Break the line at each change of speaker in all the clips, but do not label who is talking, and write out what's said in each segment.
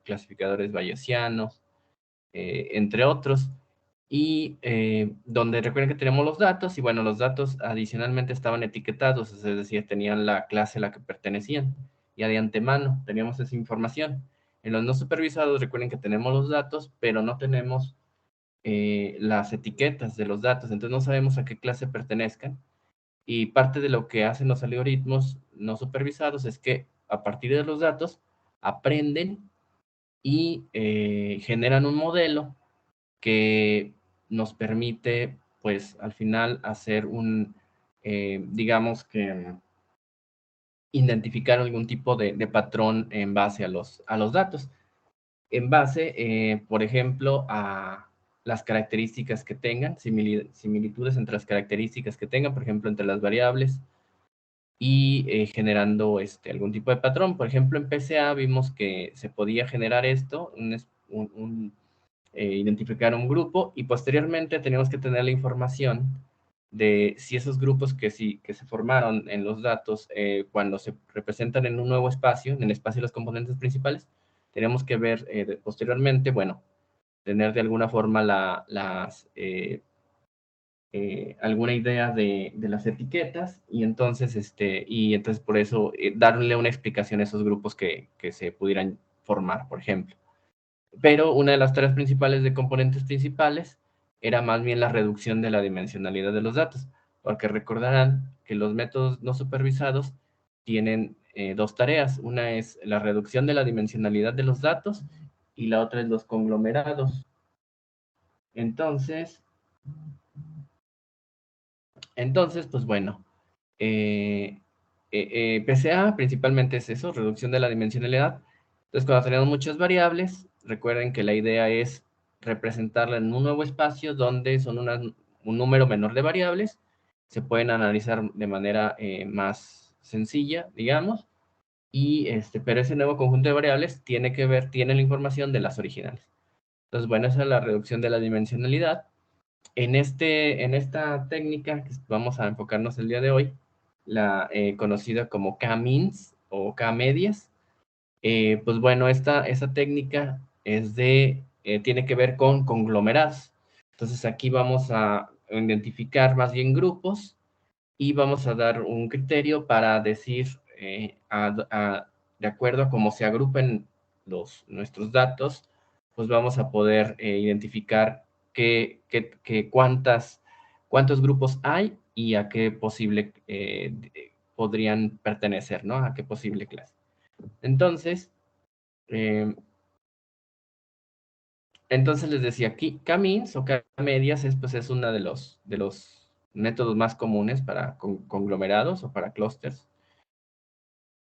clasificadores bayesianos, entre otros. Y donde recuerden que tenemos los datos, y bueno, los datos adicionalmente estaban etiquetados, es decir, tenían la clase a la que pertenecían, ya de antemano teníamos esa información. En los no supervisados, recuerden que tenemos los datos, pero no tenemos las etiquetas de los datos, entonces no sabemos a qué clase pertenezcan. Y parte de lo que hacen los algoritmos no supervisados es que a partir de los datos aprenden y generan un modelo que nos permite, pues, al final hacer digamos que identificar algún tipo de patrón en base a los datos. En base, por ejemplo, a las características que tengan, similitudes entre las características que tengan, por ejemplo, entre las variables, y generando algún tipo de patrón. Por ejemplo, en PCA vimos que se podía generar esto, identificar un grupo, y posteriormente tenemos que tener la información de si esos grupos que se formaron en los datos cuando se representan en un nuevo espacio, en el espacio de los componentes principales, tenemos que ver posteriormente, bueno, tener de alguna forma alguna idea de las etiquetas, y entonces por eso darle una explicación a esos grupos que se pudieran formar, por ejemplo. Pero una de las tareas principales de componentes principales era más bien la reducción de la dimensionalidad de los datos, porque recordarán que los métodos no supervisados tienen dos tareas. Una es la reducción de la dimensionalidad de los datos y la otra es los conglomerados. Entonces, pues bueno, PCA principalmente es eso, reducción de la dimensionalidad. Entonces, cuando tenemos muchas variables, recuerden que la idea es representarla en un nuevo espacio donde son un número menor de variables, se pueden analizar de manera más sencilla, digamos, pero ese nuevo conjunto de variables tiene la información de las originales. Entonces, bueno, esa es la reducción de la dimensionalidad. En esta técnica que vamos a enfocarnos el día de hoy, la conocida como K-means o K-medias, pues bueno, esta técnica tiene que ver con conglomerados. Entonces aquí vamos a identificar más bien grupos y vamos a dar un criterio para decir, de acuerdo a cómo se agrupen nuestros datos, pues vamos a poder identificar cuántos grupos hay y a qué posible podrían pertenecer, ¿no? A qué posible clase. Entonces, eh, les decía aquí, K-means o K-medias es uno de los métodos más comunes para conglomerados o para clústeres.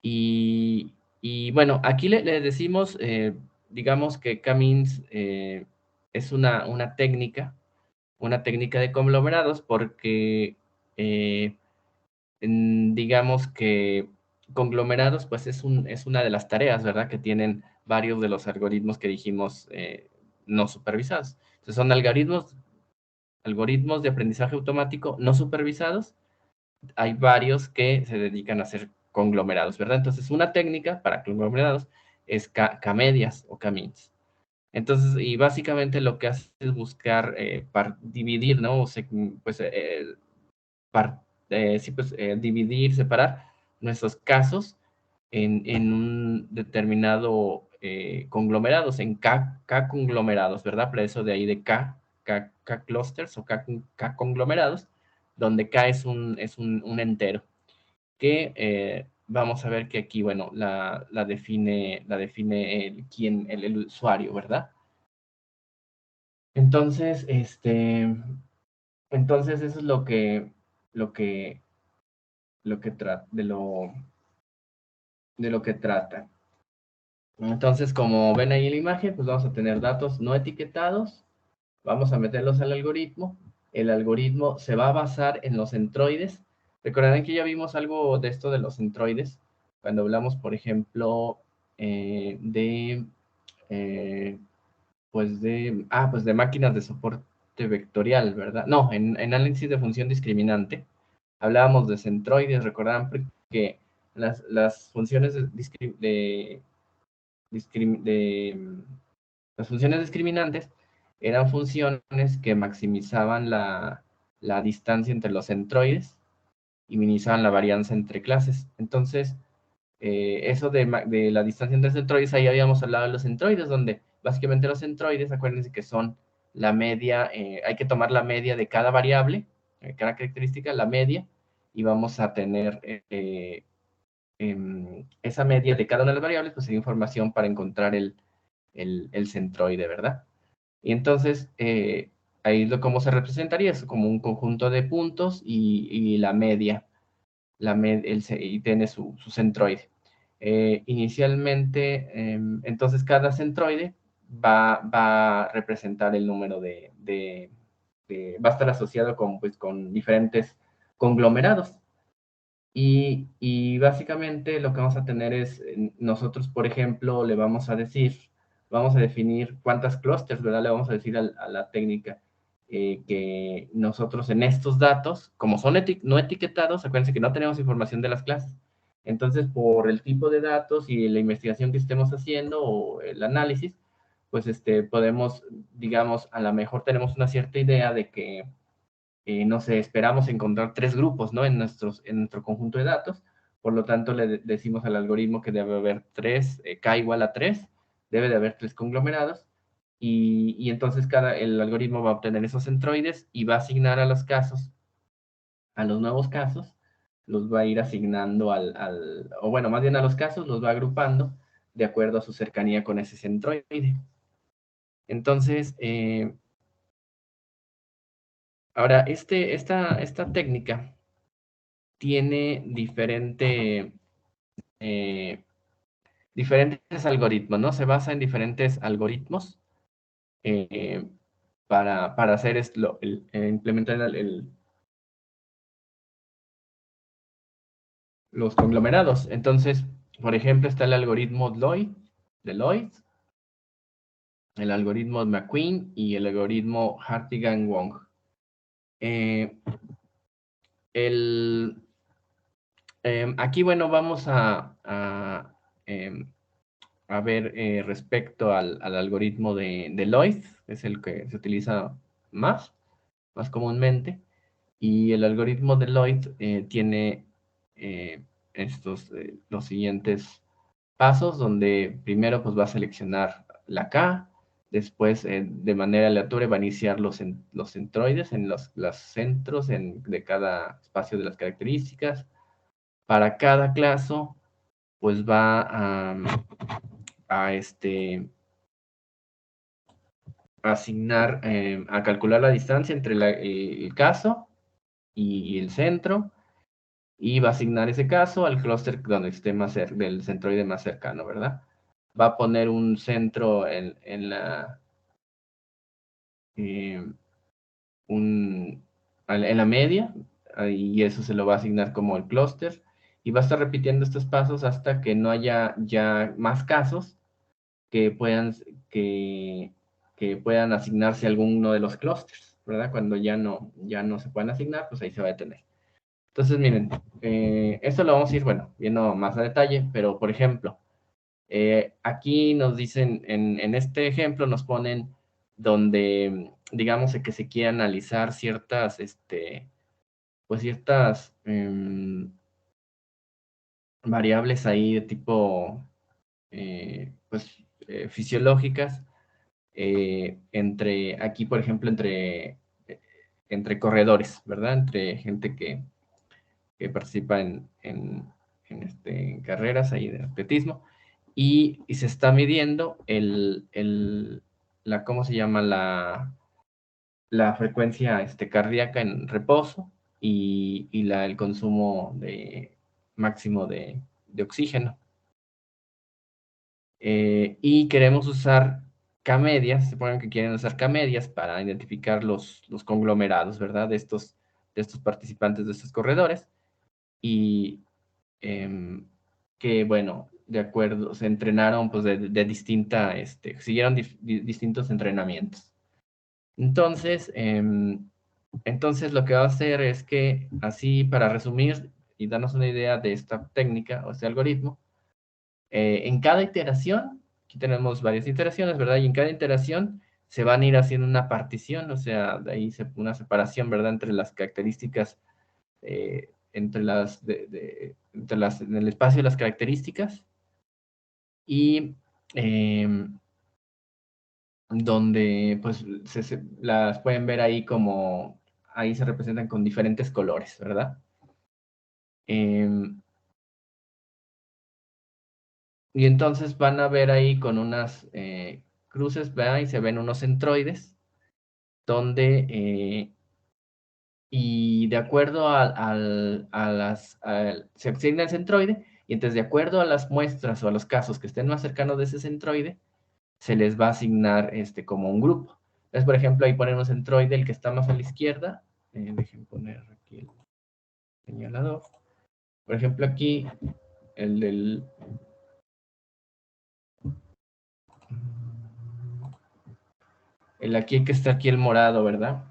Y bueno, aquí le decimos, digamos que K-means es una técnica de conglomerados porque digamos que conglomerados pues es una de las tareas, ¿verdad? Que tienen varios de los algoritmos que dijimos no supervisados. Entonces son algoritmos de aprendizaje automático no supervisados. Hay varios que se dedican a hacer conglomerados, ¿verdad? Entonces, una técnica para conglomerados es K-medias o K-means. Entonces, y básicamente lo que hace es buscar dividir, ¿no? Sí, pues dividir, separar nuestros casos en un determinado conglomerados, en K conglomerados, ¿verdad? Por eso de ahí de K clusters o K conglomerados, donde K es un entero, que vamos a ver que aquí, bueno, la define el usuario, ¿verdad? Entonces, eso es lo que, de lo que trata. Entonces, como ven ahí en la imagen, pues vamos a tener datos no etiquetados, vamos a meterlos al algoritmo. El algoritmo se va a basar en los centroides. Recordarán que ya vimos algo de esto de los centroides, cuando hablamos, por ejemplo, de, eh, pues de máquinas de soporte vectorial, ¿verdad? No, en análisis de función discriminante, hablábamos de centroides. Recordarán que las funciones las funciones discriminantes eran funciones que maximizaban la distancia entre los centroides y minimizaban la varianza entre clases. Entonces, eso de la distancia entre centroides, ahí habíamos hablado de los centroides, donde básicamente los centroides, acuérdense que son la media, hay que tomar la media de cada variable, cada característica, la media, y vamos a tener esa media de cada una de las variables, pues sería información para encontrar el centroide, ¿verdad? Y entonces, ahí cómo se representaría, es como un conjunto de puntos y la media, y tiene su centroide. Inicialmente, entonces cada centroide va a representar el número va a estar asociado con diferentes conglomerados. Y básicamente lo que vamos a tener es, nosotros, por ejemplo, vamos a definir cuántas clústeres, ¿verdad? Le vamos a decir a la técnica que nosotros en estos datos, como son no etiquetados, acuérdense que no tenemos información de las clases. Entonces, por el tipo de datos y la investigación que estemos haciendo o el análisis, pues podemos, digamos, a lo mejor tenemos una cierta idea de que no sé, esperamos encontrar 3 grupos, ¿no? En nuestro conjunto de datos. Por lo tanto, le decimos al algoritmo que debe haber 3, K igual a 3, debe de haber 3 conglomerados. Y entonces el algoritmo va a obtener esos centroides y va a asignar a los nuevos casos, los va a ir asignando o bueno, más bien a los casos, los va agrupando de acuerdo a su cercanía con ese centroide. Entonces, ahora, esta técnica tiene eh, diferentes algoritmos, ¿no? Se basa en diferentes algoritmos eh, para hacer implementar los conglomerados. Entonces, por ejemplo, está el algoritmo de Lloyd, el algoritmo de McQueen y el algoritmo Hartigan-Wong. Eh, el, Aquí, bueno, vamos a ver respecto al algoritmo de Lloyd, es el que se utiliza más comúnmente, y el algoritmo de Lloyd tiene eh, los siguientes pasos, donde primero pues va a seleccionar la K, después de manera aleatoria va a iniciar los centroides en los centros de cada espacio de las características. Para cada clase, pues va a asignar, a calcular la distancia entre el caso y el centro, y va a asignar ese caso al clúster donde esté más cerca, del centroide más cercano, ¿verdad? Va a poner un centro eh, en la media, y eso se lo va a asignar como el clúster, y va a estar repitiendo estos pasos hasta que no haya ya más casos que puedan, que, que puedan asignarse a alguno de los clústeres, ¿verdad? Cuando ya no se puedan asignar, pues ahí se va a detener. Entonces, miren, esto lo vamos a ir, bueno, viendo más a detalle, pero por ejemplo, aquí nos dicen, en este ejemplo nos ponen donde, digamos, que se quiere analizar pues ciertas variables ahí de tipo, pues, fisiológicas, aquí, por ejemplo, entre corredores, ¿verdad? Entre gente que participa en carreras ahí de atletismo, y se está midiendo ¿cómo se llama? La frecuencia cardíaca en reposo y el consumo máximo de oxígeno. Y queremos usar K-medias, se ponen que quieren usar K-medias para identificar los conglomerados, ¿verdad? De estos participantes, de estos corredores. Y que, bueno, de acuerdo, se entrenaron pues de siguieron distintos entrenamientos. Entonces lo que va a hacer es que, así para resumir y darnos una idea de esta técnica o este algoritmo, en cada iteración aquí tenemos varias iteraciones, ¿verdad? Y en cada iteración se van a ir haciendo una partición, o sea, de ahí una separación, ¿verdad? Entre las características, en el espacio de las características, y donde pues las pueden ver ahí como, ahí se representan con diferentes colores, ¿verdad? Y entonces van a ver ahí con unas cruces, ¿verdad? Y se ven unos centroides, donde, y de acuerdo se asigna el centroide, y entonces de acuerdo a las muestras o a los casos que estén más cercanos de ese centroide, se les va a asignar como un grupo. Entonces, por ejemplo, ahí ponen un centroide, el que está más a la izquierda, dejen poner aquí el señalador. Por ejemplo, aquí, el del... aquí que está aquí el morado, ¿verdad?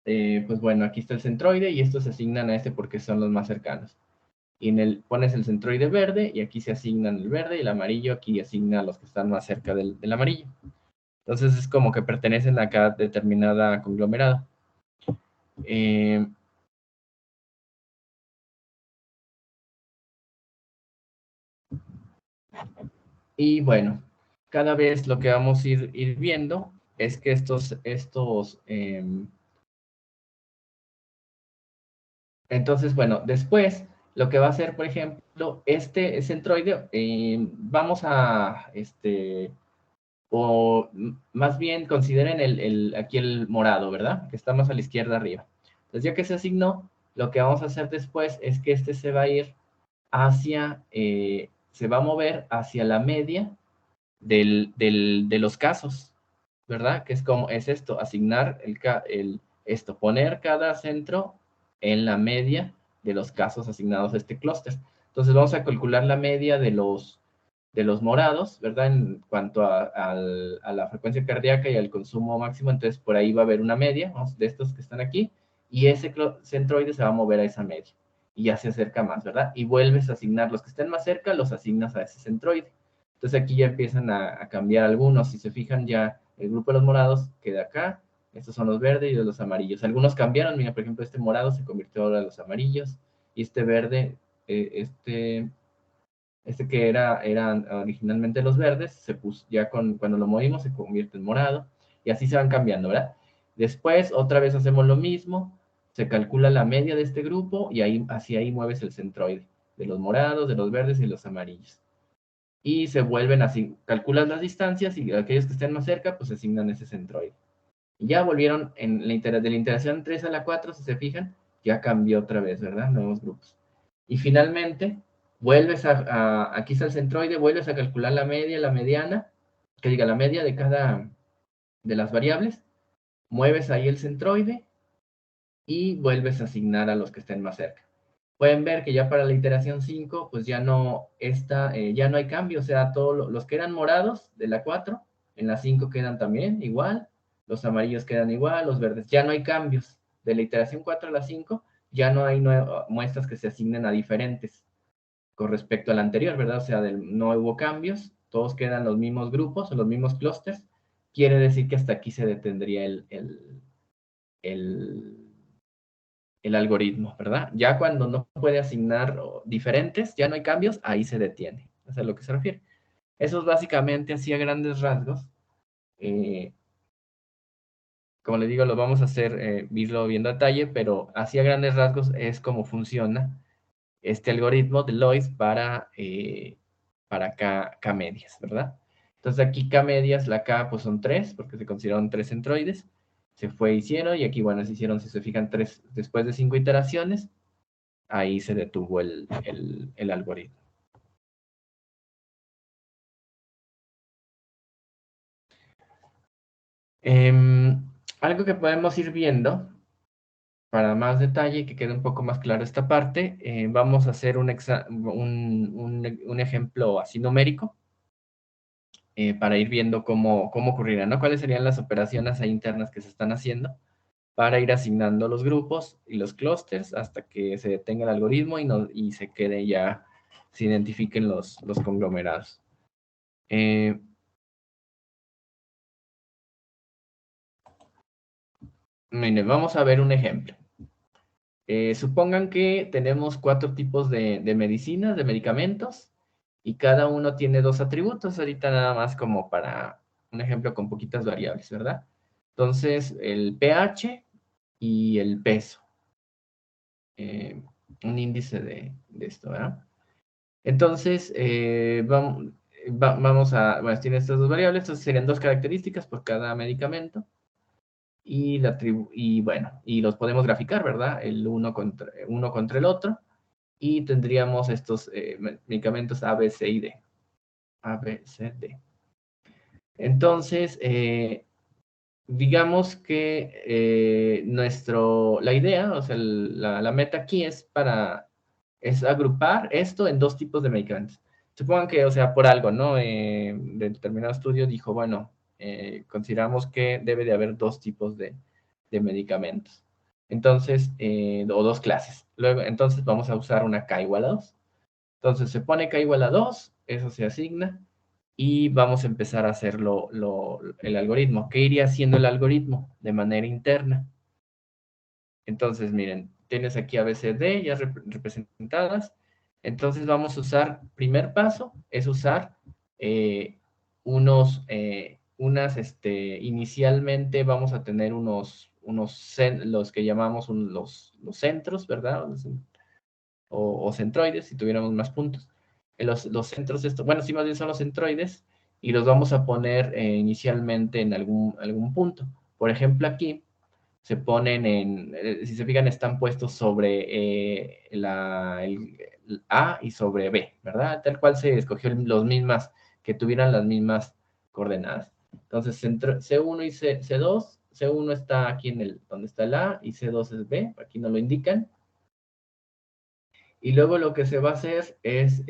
Pues bueno, aquí está el centroide y estos se asignan a este porque son los más cercanos. Y pones el centroide verde y aquí se asignan el verde y el amarillo aquí asigna a los que están más cerca del amarillo. Entonces es como que pertenecen a cada determinada conglomerado. Y bueno, cada vez lo que vamos a ir viendo es que entonces, bueno, después lo que va a hacer, por ejemplo, este centroide, vamos a, o más bien consideren aquí el morado, ¿verdad? Que está más a la izquierda arriba. Entonces, ya que se asignó, lo que vamos a hacer después es que este se va a ir se va a mover hacia la media de los casos, ¿verdad? Que es esto, asignar poner cada centro en la media de los casos asignados a este clúster. Entonces vamos a calcular la media de los morados, ¿verdad? En cuanto a la frecuencia cardíaca y al consumo máximo, entonces por ahí va a haber una media, vamos, de estos que están aquí, y ese centroide se va a mover a esa media, y ya se acerca más, ¿verdad? Y vuelves a asignar los que estén más cerca, los asignas a ese centroide. Entonces aquí ya empiezan a cambiar algunos, si se fijan ya el grupo de los morados queda acá, estos son los verdes y los amarillos. Algunos cambiaron, mira, por ejemplo, este morado se convirtió ahora en los amarillos, y este verde, que eran originalmente los verdes, se puso, ya cuando lo movimos se convierte en morado, y así se van cambiando, ¿verdad? Después, otra vez hacemos lo mismo, se calcula la media de este grupo, y así ahí mueves el centroide, de los morados, de los verdes y los amarillos. Y se vuelven así, calculas las distancias, y aquellos que estén más cerca, pues asignan ese centroide. Y ya volvieron, de la iteración 3 a la 4, si se fijan, ya cambió otra vez, ¿verdad? Nuevos grupos. Y finalmente, aquí está el centroide, vuelves a calcular la media, la mediana, que diga la media de cada de las variables, mueves ahí el centroide y vuelves a asignar a los que estén más cerca. Pueden ver que ya para la iteración 5, pues ya no hay cambio, o sea, todos los que eran morados de la 4, en la 5 quedan también igual, los amarillos quedan igual, los verdes, ya no hay cambios. De la iteración 4 a la 5, ya no hay muestras que se asignen a diferentes con respecto al anterior, ¿verdad? O sea, no hubo cambios, todos quedan los mismos grupos o los mismos clústeres, quiere decir que hasta aquí se detendría el, el algoritmo, ¿verdad? Ya cuando no puede asignar diferentes, ya no hay cambios, ahí se detiene. Eso es a lo que se refiere. Eso es básicamente así a grandes rasgos. Como les digo, lo vamos a hacer, irlo viendo a detalle, pero así a grandes rasgos es como funciona este algoritmo de Lois para K-medias, ¿verdad? Entonces aquí K-medias, la K pues son 3, porque se consideraron 3 centroides. Se hicieron, y aquí, bueno, se hicieron, si se fijan, 3 después de 5 iteraciones, ahí se detuvo el algoritmo. Algo que podemos ir viendo, para más detalle y que quede un poco más claro esta parte, vamos a hacer un ejemplo así numérico, para ir viendo cómo ocurrirá, ¿no? Cuáles serían las operaciones ahí internas que se están haciendo para ir asignando los grupos y los clústeres hasta que se detenga el algoritmo y se quede ya, se identifiquen los conglomerados. Miren, vamos a ver un ejemplo. Supongan que tenemos 4 tipos de medicinas, de medicamentos, y cada uno tiene 2 atributos. Ahorita nada más como para un ejemplo con poquitas variables, ¿verdad? Entonces, el pH y el peso. Un índice de esto, ¿verdad? Entonces, vamos a, bueno, tiene estas dos variables, entonces serían 2 características por cada medicamento. Y bueno, y los podemos graficar, ¿verdad? El uno contra el otro. Y tendríamos estos medicamentos A, B, C y D. A, B, C, D. Entonces, digamos que la idea, o sea, la meta aquí es agrupar esto en 2 tipos de medicamentos. Supongan que, o sea, por algo, ¿no? De determinado estudio dijo, bueno, consideramos que debe de haber 2 tipos de medicamentos. Entonces, o 2 clases. Luego, entonces vamos a usar una K igual a 2. Entonces se pone K igual a 2, eso se asigna, y vamos a empezar a hacer el algoritmo. ¿Qué iría haciendo el algoritmo de manera interna? Entonces, miren, tienes aquí A, B, C, D ya representadas. Entonces vamos a usar, primer paso es usar eh, inicialmente vamos a tener los que llamamos los centros, ¿verdad? O centroides, si tuviéramos más puntos. Los centros, bueno, sí, más bien son los centroides, y los vamos a poner inicialmente en algún punto. Por ejemplo, aquí se ponen si se fijan, están puestos sobre el A y sobre B, ¿verdad? Tal cual se escogió los mismas, que tuvieran las mismas coordenadas. Entonces, C1 y C2, C1 está aquí donde está el A y C2 es B, aquí no lo indican. Y luego lo que se va a hacer es,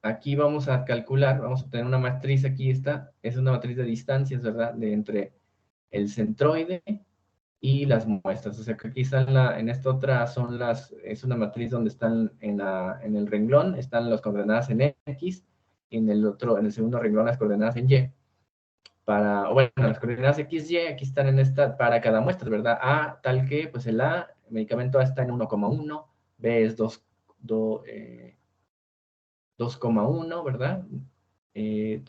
aquí vamos a calcular, vamos a tener una matriz, aquí está, es una matriz de distancias, ¿verdad? De entre el centroide y las muestras. O sea que aquí están, en esta otra es una matriz donde están en el renglón, están las coordenadas en X, y en el segundo renglón las coordenadas en Y. Bueno, las coordenadas X, Y, aquí están para cada muestra, ¿verdad? A, tal que, pues el medicamento A está en 1,1, B es 2,1, ¿verdad? C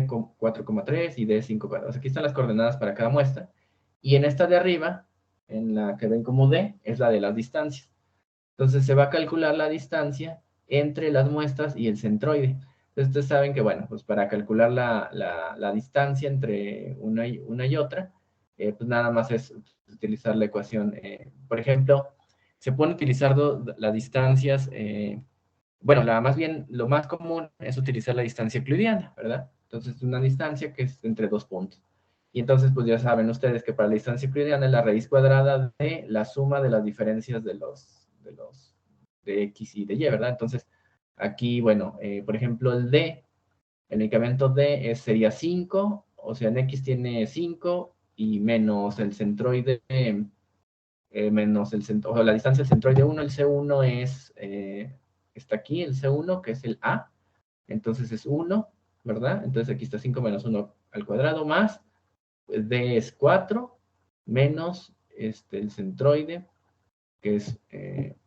4,3 y D 5,4. O sea, aquí están las coordenadas para cada muestra. Y en esta de arriba, en la que ven como D, es la de las distancias. Entonces se va a calcular la distancia entre las muestras y el centroide. Entonces ustedes saben que, bueno, pues para calcular la distancia entre una y otra, pues nada más es utilizar la ecuación. Por ejemplo, se pueden utilizar las distancias, bueno, más bien, lo más común es utilizar la distancia euclidiana, ¿verdad? Entonces, una distancia que es entre 2 puntos. Y entonces, pues ya saben ustedes que para la distancia euclidiana es la raíz cuadrada de la suma de las diferencias de X y de Y, ¿verdad? Entonces, aquí, bueno, por ejemplo, el medicamento D sería 5, o sea, en X tiene 5 y menos el centroide, menos o la distancia del centroide 1, el C1 está aquí, el C1, que es el A, entonces es 1, ¿verdad? Entonces aquí está 5 menos 1 al cuadrado, más pues, D es 4, menos el centroide, que es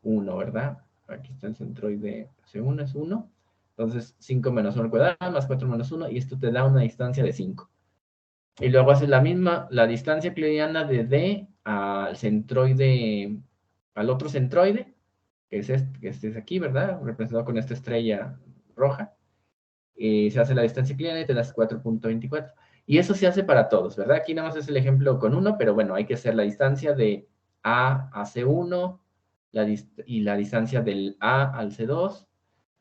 1, ¿verdad? Aquí está el centroide C1, es 1. Entonces 5 menos 1 al cuadrado, más 4 menos 1, y esto te da una distancia de 5. Y luego haces la distancia euclidiana de D al centroide, al otro centroide, que es aquí, ¿verdad? Representado con esta estrella roja. Y se hace la distancia euclidiana y te das 4,24. Y eso se hace para todos, ¿verdad? Aquí nada más es el ejemplo con uno, pero bueno, hay que hacer la distancia de A a C1, y la distancia del A al C2,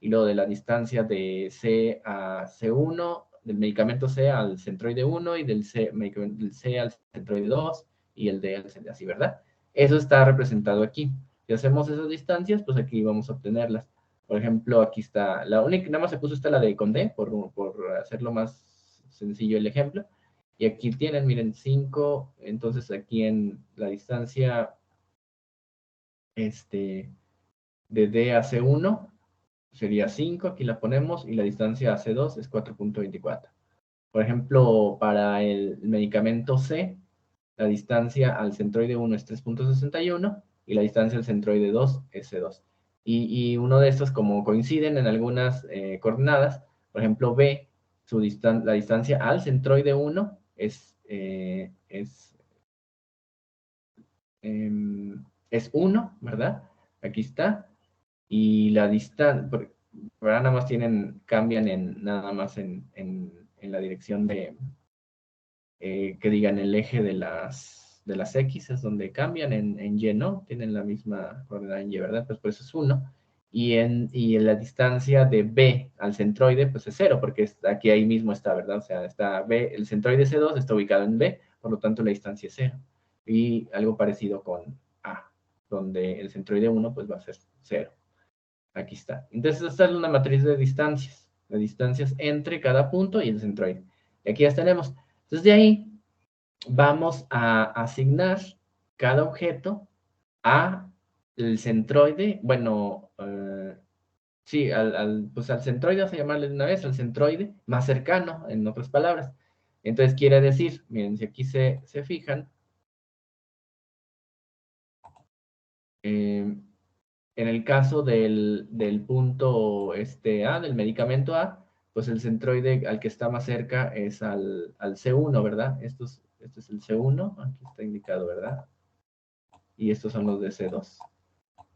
y luego de la distancia de C a C1, del medicamento C al centroide 1, y del C al centroide 2, y el D al centroide, así, ¿verdad? Eso está representado aquí. Si hacemos esas distancias, pues aquí vamos a obtenerlas. Por ejemplo, aquí está, la única, nada más se puso esta la de Condé, por hacerlo más sencillo el ejemplo. Y aquí tienen, miren, 5, entonces aquí en la distancia de D a C1 sería 5, aquí la ponemos, y la distancia a C2 es 4,24. Por ejemplo, para el medicamento C, la distancia al centroide 1 es 3.61 y la distancia al centroide 2 es C2. Y uno de estos, como coinciden en algunas coordenadas, por ejemplo, B, la distancia al centroide 1 es 1, ¿verdad? Aquí está. Y la distancia, nada más cambian nada más en la dirección de, que digan el eje de las X, es donde cambian, en Y no, tienen la misma coordenada en Y, ¿verdad? Pues por eso es 1. Y en la distancia de B al centroide, pues es 0, porque aquí ahí mismo está, ¿verdad? O sea, está B, el centroide C2 está ubicado en B, por lo tanto la distancia es 0. Y algo parecido con A, donde el centroide 1 pues va a ser 0. Aquí está. Entonces esta es una matriz de distancias entre cada punto y el centroide. Y aquí ya tenemos. Entonces de ahí vamos a asignar cada objeto a el centroide, bueno, sí, pues al centroide, vamos a llamarle de una vez, al centroide más cercano, en otras palabras. Entonces quiere decir, miren, si aquí se fijan, en el caso del punto A, del medicamento A, pues el centroide al que está más cerca es al C1, ¿verdad? Este es el C1, aquí está indicado, ¿verdad? Y estos son los de C2.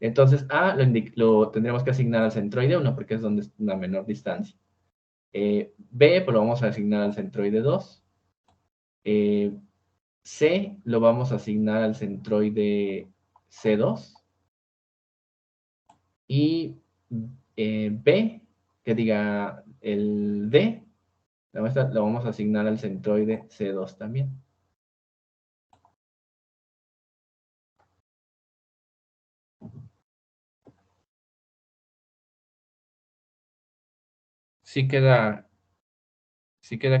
Entonces, A lo tendremos que asignar al centroide 1 porque es donde es una menor distancia. B, pues lo vamos a asignar al centroide 2. C lo vamos a asignar al centroide C2. Y B, que diga el D, lo vamos a asignar al centroide C2 también. ¿Sí queda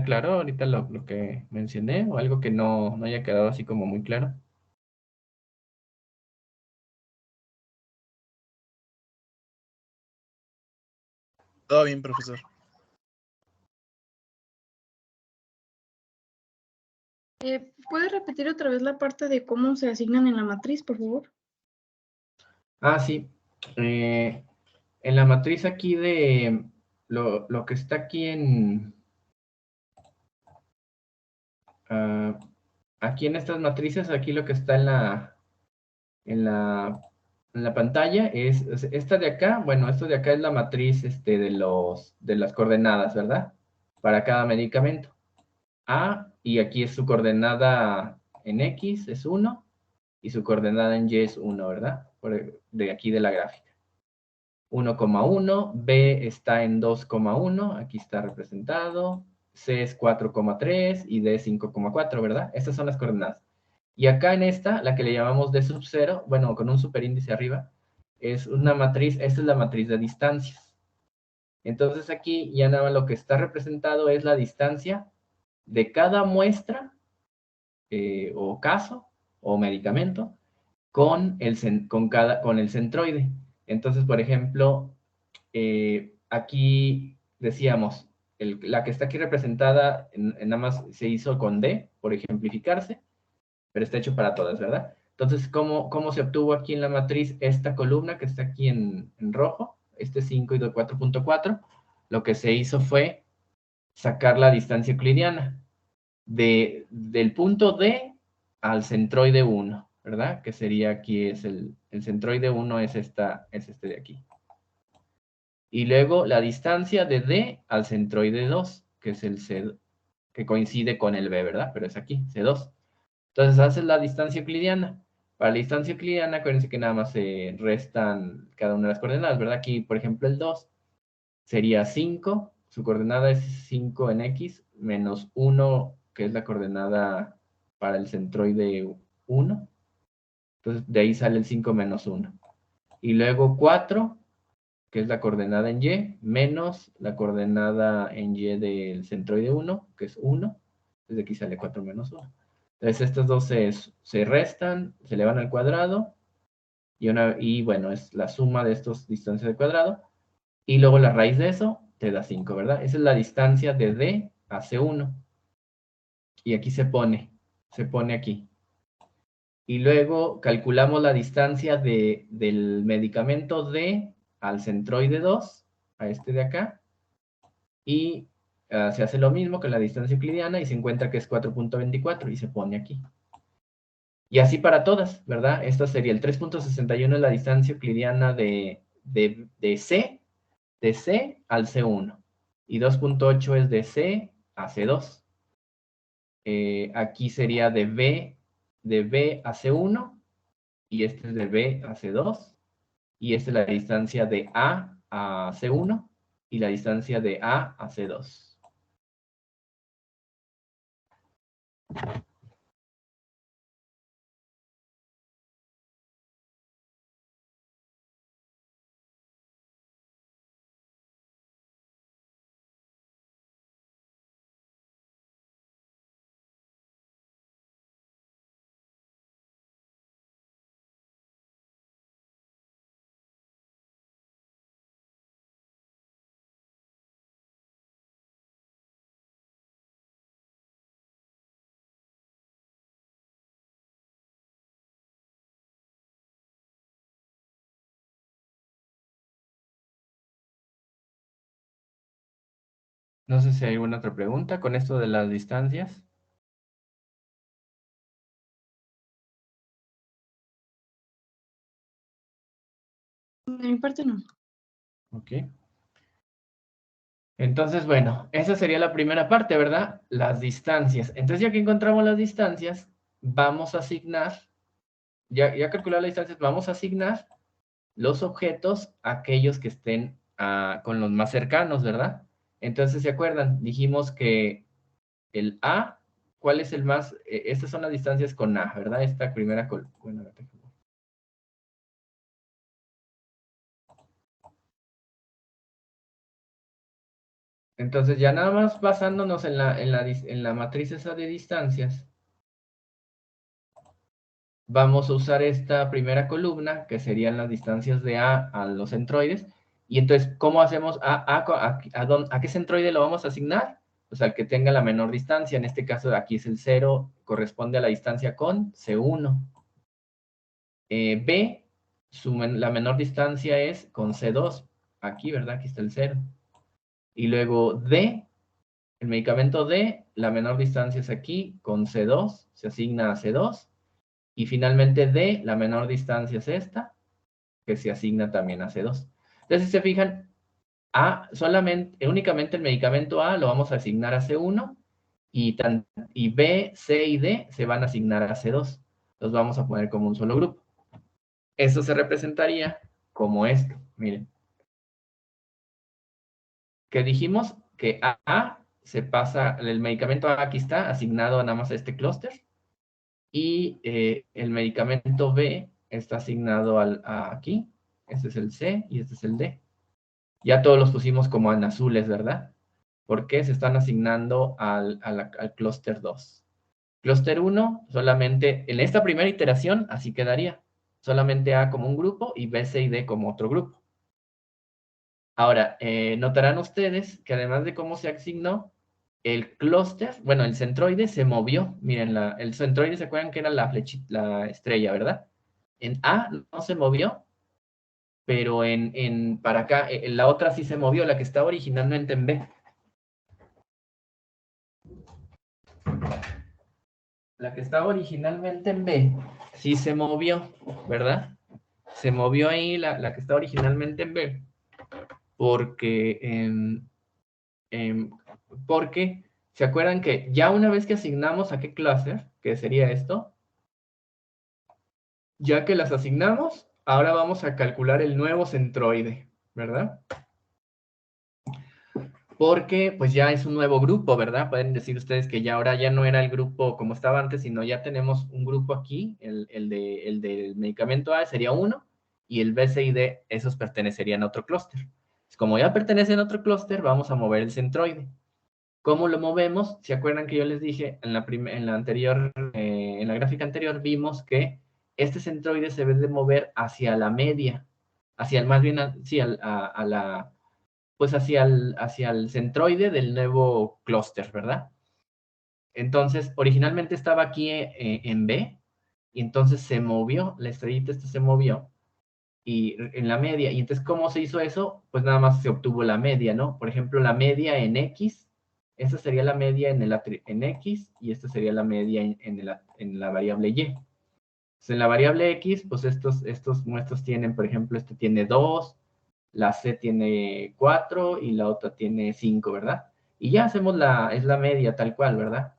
claro ahorita lo que mencioné o algo que no haya quedado así como muy claro?
Todo bien, profesor.
¿Puede repetir otra vez la parte de cómo se asignan en la matriz, por favor?
Ah, sí. En la matriz aquí de lo que está aquí aquí en estas matrices, aquí lo que está en la pantalla es esta de acá. Bueno, esto de acá es la matriz de las coordenadas, ¿verdad? Para cada medicamento. A, y aquí es su coordenada en X, es 1, y su coordenada en Y es 1, ¿verdad? De aquí de la gráfica. 1,1, B está en 2,1, aquí está representado, C es 4,3 y D es 5,4, ¿verdad? Estas son las coordenadas. Y acá en esta, la que le llamamos D sub 0, bueno, con un superíndice arriba, es una matriz, esta es la matriz de distancias. Entonces aquí ya nada más lo que está representado es la distancia de cada muestra o caso o medicamento con el centroide. Entonces, por ejemplo, aquí decíamos, la que está aquí representada nada más se hizo con D, por ejemplificarse, pero está hecho para todas, ¿verdad? Entonces, ¿cómo se obtuvo aquí en la matriz esta columna que está aquí en rojo? Este 5 y 4.4. Lo que se hizo fue sacar la distancia euclidiana del punto D al centroide 1, ¿verdad? Que sería aquí, el centroide 1 es este de aquí. Y luego la distancia de D al centroide 2, que es el C, que coincide con el B, ¿verdad? Pero es aquí, C2. Entonces haces la distancia euclidiana. Para la distancia euclidiana, acuérdense que nada más se restan cada una de las coordenadas, ¿verdad? Aquí, por ejemplo, el 2 sería 5, su coordenada es 5 en X, menos 1, que es la coordenada para el centroide 1. Entonces, de ahí sale el 5 menos 1. Y luego 4, que es la coordenada en Y, menos la coordenada en Y del centroide 1, que es 1. Desde aquí sale 4 menos 1. Entonces, estas dos se restan, se elevan al cuadrado, y bueno, es la suma de estos distancias al cuadrado. Y luego la raíz de eso te da 5, ¿verdad? Esa es la distancia de D a C1. Y aquí se pone aquí. Y luego calculamos la distancia del medicamento D al centroide 2, a este de acá, y se hace lo mismo que la distancia euclidiana y se encuentra que es 4.24 y se pone aquí. Y así para todas, ¿verdad? Esta sería el 3.61 es la distancia euclidiana de C al C1. Y 2.8 es de C a C2. Aquí sería de B a C1 y este es de B a C2. Y esta es la distancia de A a C1 y la distancia de A a C2. No sé si hay alguna otra pregunta con esto de las distancias.
De mi parte no.
Ok. Entonces, bueno, esa sería la primera parte, ¿verdad? Las distancias. Entonces, ya que encontramos las distancias, vamos a asignar, ya calculado las distancias, vamos a asignar los objetos a aquellos que estén con los más cercanos, ¿verdad? Entonces, ¿se acuerdan? Dijimos que el A, ¿cuál es el más? Estas son las distancias con A, ¿verdad? Esta primera columna. Bueno, entonces, ya nada más basándonos en la matriz esa de distancias, vamos a usar esta primera columna, que serían las distancias de A a los centroides. Y entonces, ¿cómo hacemos? ¿A qué centroide lo vamos a asignar? Pues al que tenga la menor distancia. En este caso, aquí es el 0, corresponde a la distancia con C1. B, la menor distancia es con C2. Aquí, ¿verdad? Aquí está el 0. Y luego D, el medicamento D, la menor distancia es aquí, con C2, se asigna a C2. Y finalmente D, la menor distancia es esta, que se asigna también a C2. Entonces, si se fijan, únicamente el medicamento A lo vamos a asignar a C1 y B, C y D se van a asignar a C2. Los vamos a poner como un solo grupo. Eso se representaría como esto. Miren. Que dijimos que A se pasa, el medicamento A aquí está asignado nada más a este clúster y el medicamento B está asignado aquí. Este es el C y este es el D. Ya todos los pusimos como en azules, ¿verdad? Porque se están asignando al clúster 2. Clúster 1, solamente en esta primera iteración, así quedaría. Solamente A como un grupo y B, C y D como otro grupo. Ahora, notarán ustedes que además de cómo se asignó, el clúster, bueno, el centroide se movió. Miren, el centroide, ¿se acuerdan que era la estrella, verdad? En A no se movió, pero para acá, en la otra sí se movió, la que estaba originalmente en B. La que estaba originalmente en B sí se movió, ¿verdad? Se movió ahí la que estaba originalmente en B, porque, porque ¿se acuerdan que ya una vez que asignamos a qué clúster, que sería esto? Ya que las asignamos, ahora vamos a calcular el nuevo centroide, ¿verdad? Porque pues ya es un nuevo grupo, ¿verdad? Pueden decir ustedes que ya ahora ya no era el grupo como estaba antes, sino ya tenemos un grupo aquí, el del medicamento A sería 1, y el B, C y D, esos pertenecerían a otro clúster. Como ya pertenecen a otro clúster, vamos a mover el centroide. ¿Cómo lo movemos? ¿Se acuerdan que yo les dije en la anterior, en la gráfica anterior, vimos que este centroide se debe de mover hacia la media, más bien, sí, pues hacia el centroide del nuevo clúster, ¿verdad? Entonces, originalmente estaba aquí en B, y entonces se movió, la estrellita esta se movió, y en la media, y entonces, ¿cómo se hizo eso? Pues nada más se obtuvo la media, ¿no? Por ejemplo, la media en X, esta sería la media en X, y esta sería la media en la variable Y. Entonces, en la variable X, pues estos muestros tienen, por ejemplo, este tiene 2, la C tiene 4 y la otra tiene 5, ¿verdad? Y ya hacemos es la media tal cual, ¿verdad?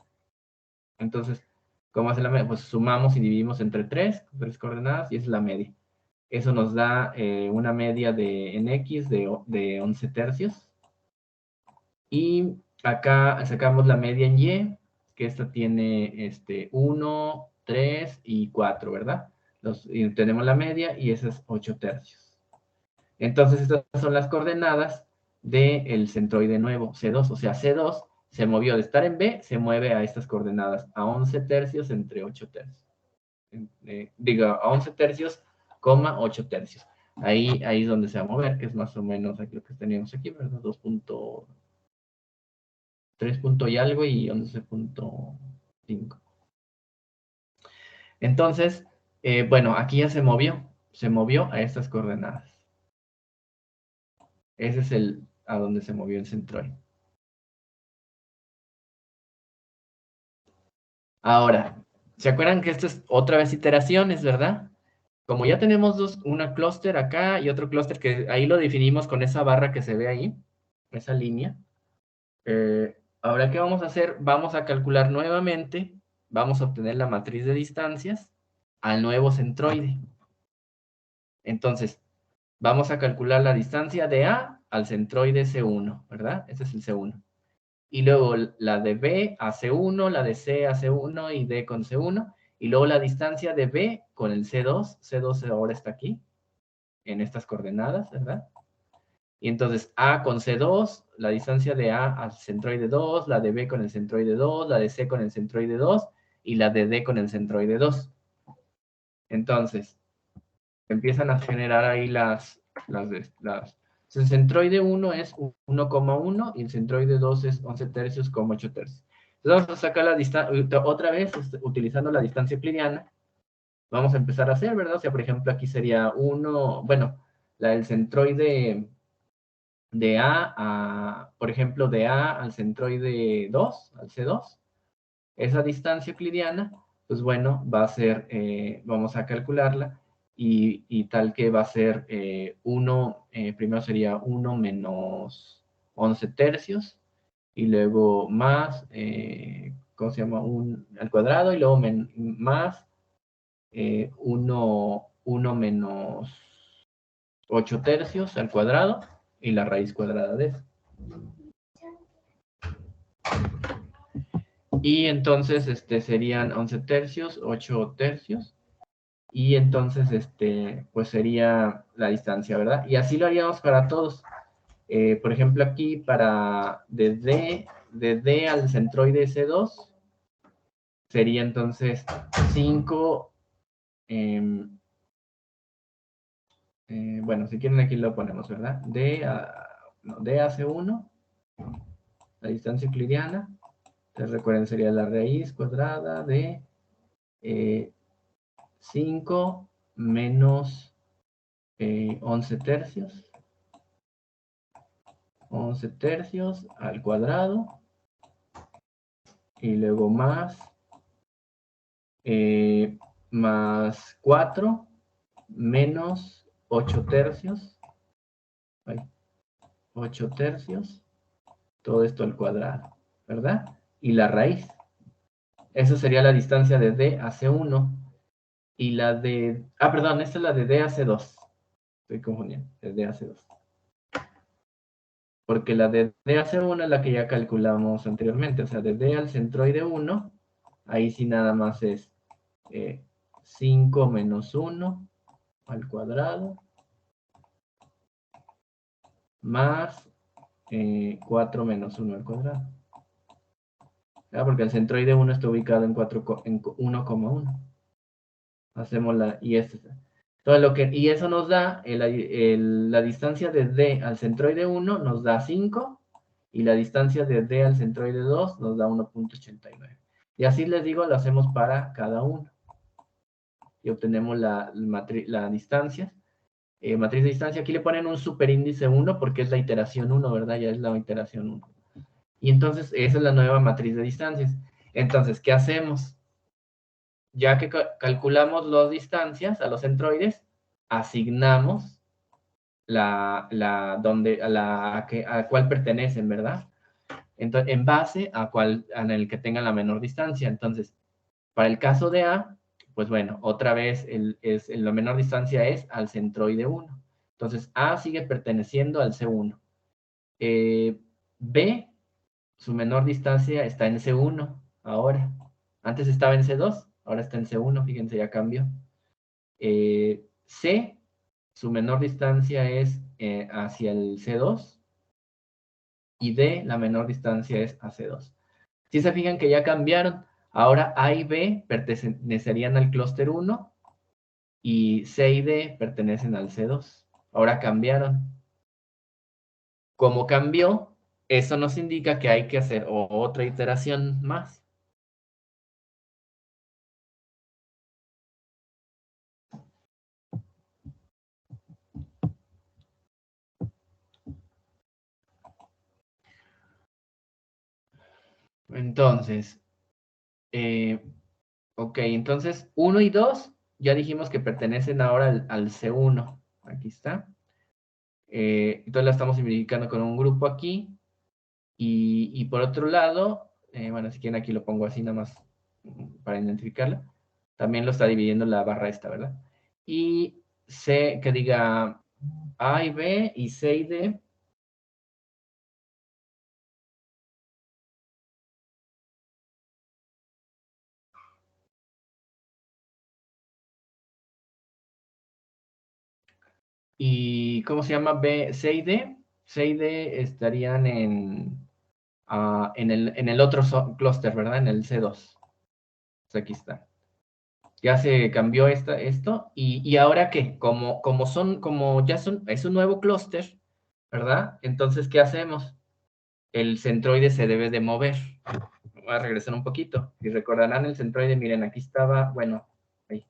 Entonces, ¿cómo hace la media? Pues sumamos y dividimos entre 3 coordenadas, y esa es la media. Eso nos da una media en X de 11 tercios. Y acá sacamos la media en Y, que esta tiene 1, 3 y 4, ¿verdad? Y tenemos la media y esa es 8 tercios. Entonces, estas son las coordenadas del centroide nuevo, C2. O sea, C2 se movió de estar en B, se mueve a estas coordenadas, a 11 tercios entre 8 tercios. Digo, a 11 tercios, 8 tercios. Ahí es donde se va a mover, que es más o menos lo que teníamos aquí, ¿verdad? 3 punto y algo y 11.5. Entonces, bueno, aquí ya se movió a estas coordenadas. Ese es a donde se movió el centroide. Ahora, ¿se acuerdan que esto es otra vez iteraciones, verdad? Como ya tenemos una clúster acá y otro clúster que ahí lo definimos con esa barra que se ve ahí, esa línea. Ahora, ¿qué vamos a hacer? Vamos a calcular nuevamente, vamos a obtener la matriz de distancias al nuevo centroide. Entonces, vamos a calcular la distancia de A al centroide C1, ¿verdad? Ese es el C1. Y luego la de B a C1, la de C a C1 y D con C1. Y luego la distancia de B con el C2. C2 ahora está aquí, en estas coordenadas, ¿verdad? Y entonces A con C2, la distancia de A al centroide 2, la de B con el centroide 2, la de C con el centroide 2 y la de D con el centroide 2. Entonces, empiezan a generar ahí el centroide 1 es 1,1 y el centroide 2 es 11 tercios, 8 tercios. Entonces vamos a sacar la distancia, otra vez, utilizando la distancia euclidiana, vamos a empezar a hacer, ¿verdad? O sea, por ejemplo, aquí sería 1, bueno, el centroide de por ejemplo, de A al centroide 2, al C2, esa distancia euclidiana, pues bueno, va a ser, vamos a calcularla, y tal que va a ser 1, primero sería 1 menos 11 tercios, y luego más, ¿cómo se llama? Al cuadrado, y luego más 1 menos 8 tercios al cuadrado, y la raíz cuadrada de eso. Y entonces serían 11 tercios, 8 tercios. Y entonces, pues sería la distancia, ¿verdad? Y así lo haríamos para todos. Por ejemplo, aquí de D al centroide C2, sería entonces 5, bueno, si quieren aquí lo ponemos, ¿verdad? D hace 1, la distancia euclidiana. Entonces recuerden, sería la raíz cuadrada de 5 menos 11 tercios. 11 tercios al cuadrado. Y luego más 4 menos 8 tercios. 8 tercios. Todo esto al cuadrado, ¿verdad? Y la raíz. Eso sería la distancia de D a C1. Y la de... perdón, esta es la de D a C2. Estoy confundiendo. Es D a C2. Porque la de D a C1 es la que ya calculamos anteriormente. O sea, de D al centroide 1, ahí sí nada más es 5 menos 1 al cuadrado más 4 menos 1 al cuadrado. Porque el centroide 1 está ubicado en 1,1. Hacemos y y eso nos da, la distancia de D al centroide 1 nos da 5, y la distancia de D al centroide 2 nos da 1.89. Y así les digo, lo hacemos para cada uno. y obtenemos la distancia. Matriz de distancia, aquí le ponen un superíndice 1 porque es la iteración 1, ¿verdad? Ya es la iteración 1. Y entonces, esa es la nueva matriz de distancias. Entonces, ¿qué hacemos? Ya que calculamos las distancias a los centroides, asignamos a cuál pertenecen, ¿verdad? Entonces, en base en el que tengan la menor distancia. Entonces, para el caso de A, pues bueno, otra vez la menor distancia es al centroide 1. Entonces, A sigue perteneciendo al C1. B, su menor distancia está en C1 ahora. Antes estaba en C2, ahora está en C1, fíjense, ya cambió. C, su menor distancia es hacia el C2. Y D, la menor distancia es a C2. Si se fijan que ya cambiaron, ahora A y B pertenecerían al clúster 1 y C y D pertenecen al C2. Ahora cambiaron. Como cambió, eso nos indica que hay que hacer otra iteración más. Entonces, ok, entonces 1 y 2 ya dijimos que pertenecen ahora al C1. Aquí está. Entonces la estamos identificando con un grupo aquí. Y por otro lado, bueno, si quieren aquí lo pongo así nada más para identificarla. También lo está dividiendo la barra esta, ¿verdad? Y C, que diga A y B y C y D. ¿Y cómo se llama? B, C y D. C y D estarían en el otro clúster, ¿verdad? En el C2. Pues aquí está. Ya se cambió esto. ¿Y ahora qué? Es un nuevo clúster, ¿verdad? Entonces, ¿qué hacemos? El centroide se debe de mover. Voy a regresar un poquito. Si recordarán el centroide, miren, aquí estaba, bueno, ahí.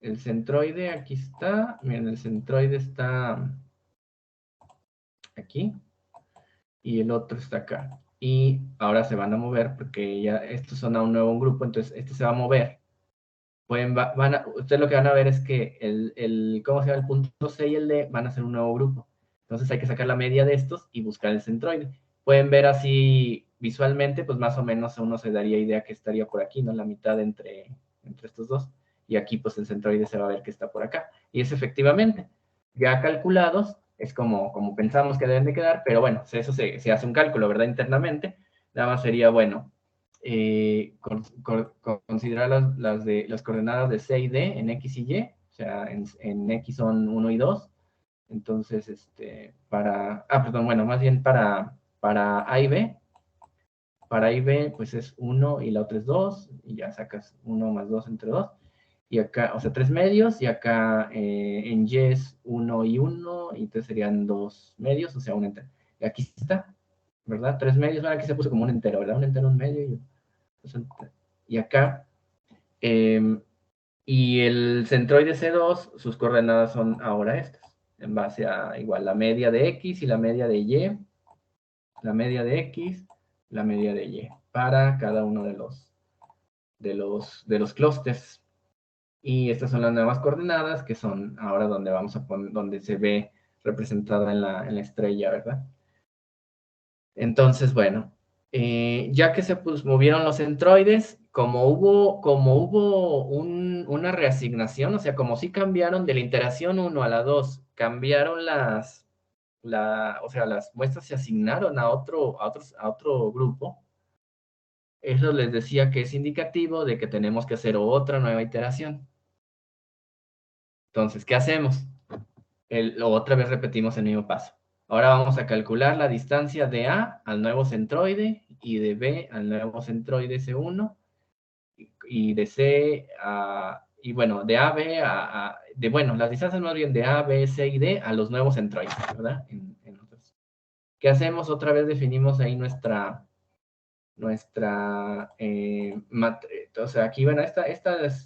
El centroide, aquí está. Miren, el centroide está aquí. Y el otro está acá. Y ahora se van a mover porque ya estos son a un nuevo grupo, entonces este se va a mover. Ustedes lo que van a ver es que ¿cómo se llama? El punto C y el D van a ser un nuevo grupo. Entonces hay que sacar la media de estos y buscar el centroide. Pueden ver así visualmente, pues más o menos uno se daría idea que estaría por aquí, ¿no? La mitad entre estos dos. Y aquí pues el centroide se va a ver que está por acá. Y es efectivamente, ya calculados, es como pensamos que deben de quedar, pero bueno, eso se hace un cálculo, ¿verdad? Internamente. Nada más sería, bueno, considerar las coordenadas de C y D en X y Y, o sea, en X son 1 y 2, entonces, perdón, bueno, más bien para A y B, para A y B, pues es 1 y la otra es 2, y ya sacas 1 más 2 entre 2, y acá, o sea, 3 medios, y acá en Y es 1 y 1, y entonces serían 2 medios, o sea, un entero. Y aquí está, ¿verdad? 3 medios, bueno, aquí se puso como un entero, ¿verdad? Un entero, un medio, y acá, y el centroide C2, sus coordenadas son ahora estas, en base a igual la media de X y la media de Y, la media de X, la media de Y, para cada uno de los clústeres. Y estas son las nuevas coordenadas, que son ahora donde vamos a poner, donde se ve representada en la estrella, ¿verdad? Entonces, bueno, ya que se movieron los centroides, como hubo una reasignación, o sea, como sí cambiaron de la iteración 1 a la 2, cambiaron o sea, las muestras se asignaron a otro grupo, eso les decía que es indicativo de que tenemos que hacer otra nueva iteración. Entonces, ¿qué hacemos? Otra vez repetimos el mismo paso. Ahora vamos a calcular la distancia de A al nuevo centroide y de B al nuevo centroide C1 y de C y bueno, de A, B bueno, las distancias más bien de A, B, C y D a los nuevos centroides, ¿verdad? ¿Qué hacemos? Otra vez definimos ahí o sea, aquí, bueno, esta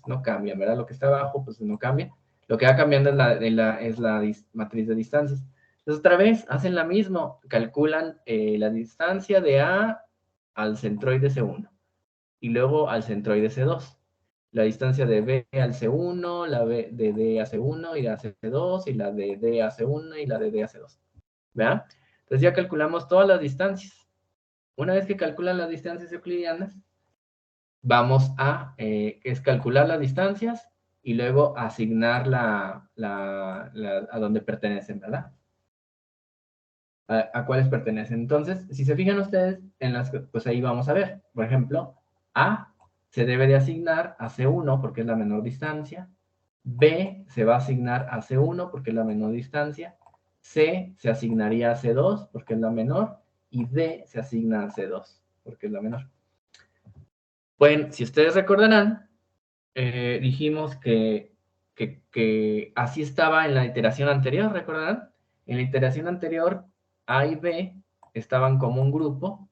no cambia, ¿verdad? Lo que está abajo, pues no cambia. Lo que va cambiando es la matriz de distancias. Entonces, otra vez, hacen la misma, calculan la distancia de A al centroide C1 y luego al centroide C2. La distancia de B al C1, la B de D a C1 y la C2, y la de D a C1 y la de D a C2. ¿Verdad? Entonces ya calculamos todas las distancias. Una vez que calculan las distancias euclidianas, vamos a es calcular las distancias y luego asignar a dónde pertenecen, ¿verdad? A cuáles pertenecen. Entonces, si se fijan ustedes, pues ahí vamos a ver. Por ejemplo, A se debe de asignar a C1 porque es la menor distancia. B se va a asignar a C1 porque es la menor distancia. C se asignaría a C2 porque es la menor. Y D se asigna a C2 porque es la menor. Bueno, si ustedes recordarán, dijimos que así estaba en la iteración anterior, ¿recordarán? En la iteración anterior, A y B estaban como un grupo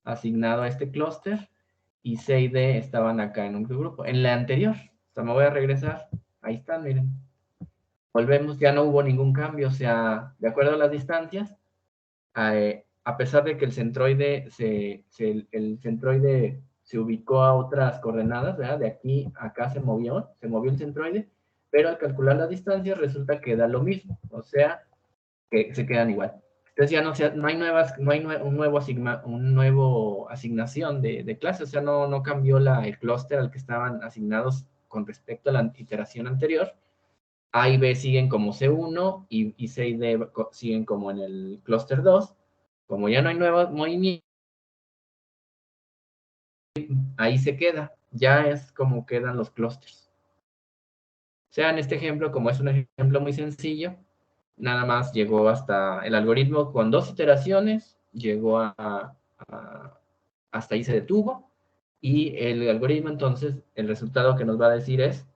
asignado a este clúster y C y D estaban acá en un grupo. En la anterior, o sea, me voy a regresar, ahí están, miren. Volvemos, ya no hubo ningún cambio, o sea, de acuerdo a las distancias, a pesar de que el centroide se ubicó a otras coordenadas, ¿verdad? De aquí a acá se movió el centroide, pero al calcular las distancias resulta que da lo mismo, o sea, que se quedan igual. Entonces ya no hay un nuevo asignación de clase, o sea, no cambió el clúster al que estaban asignados con respecto a la iteración anterior. A y B siguen como C1 y C y D siguen como en el clúster 2. Como ya no hay nuevos movimientos, ahí se queda. Ya es como quedan los clústeres. O sea, en este ejemplo, como es un ejemplo muy sencillo, nada más llegó hasta el algoritmo con 2 iteraciones, llegó hasta ahí se detuvo, y el algoritmo entonces, el resultado que nos va a decir es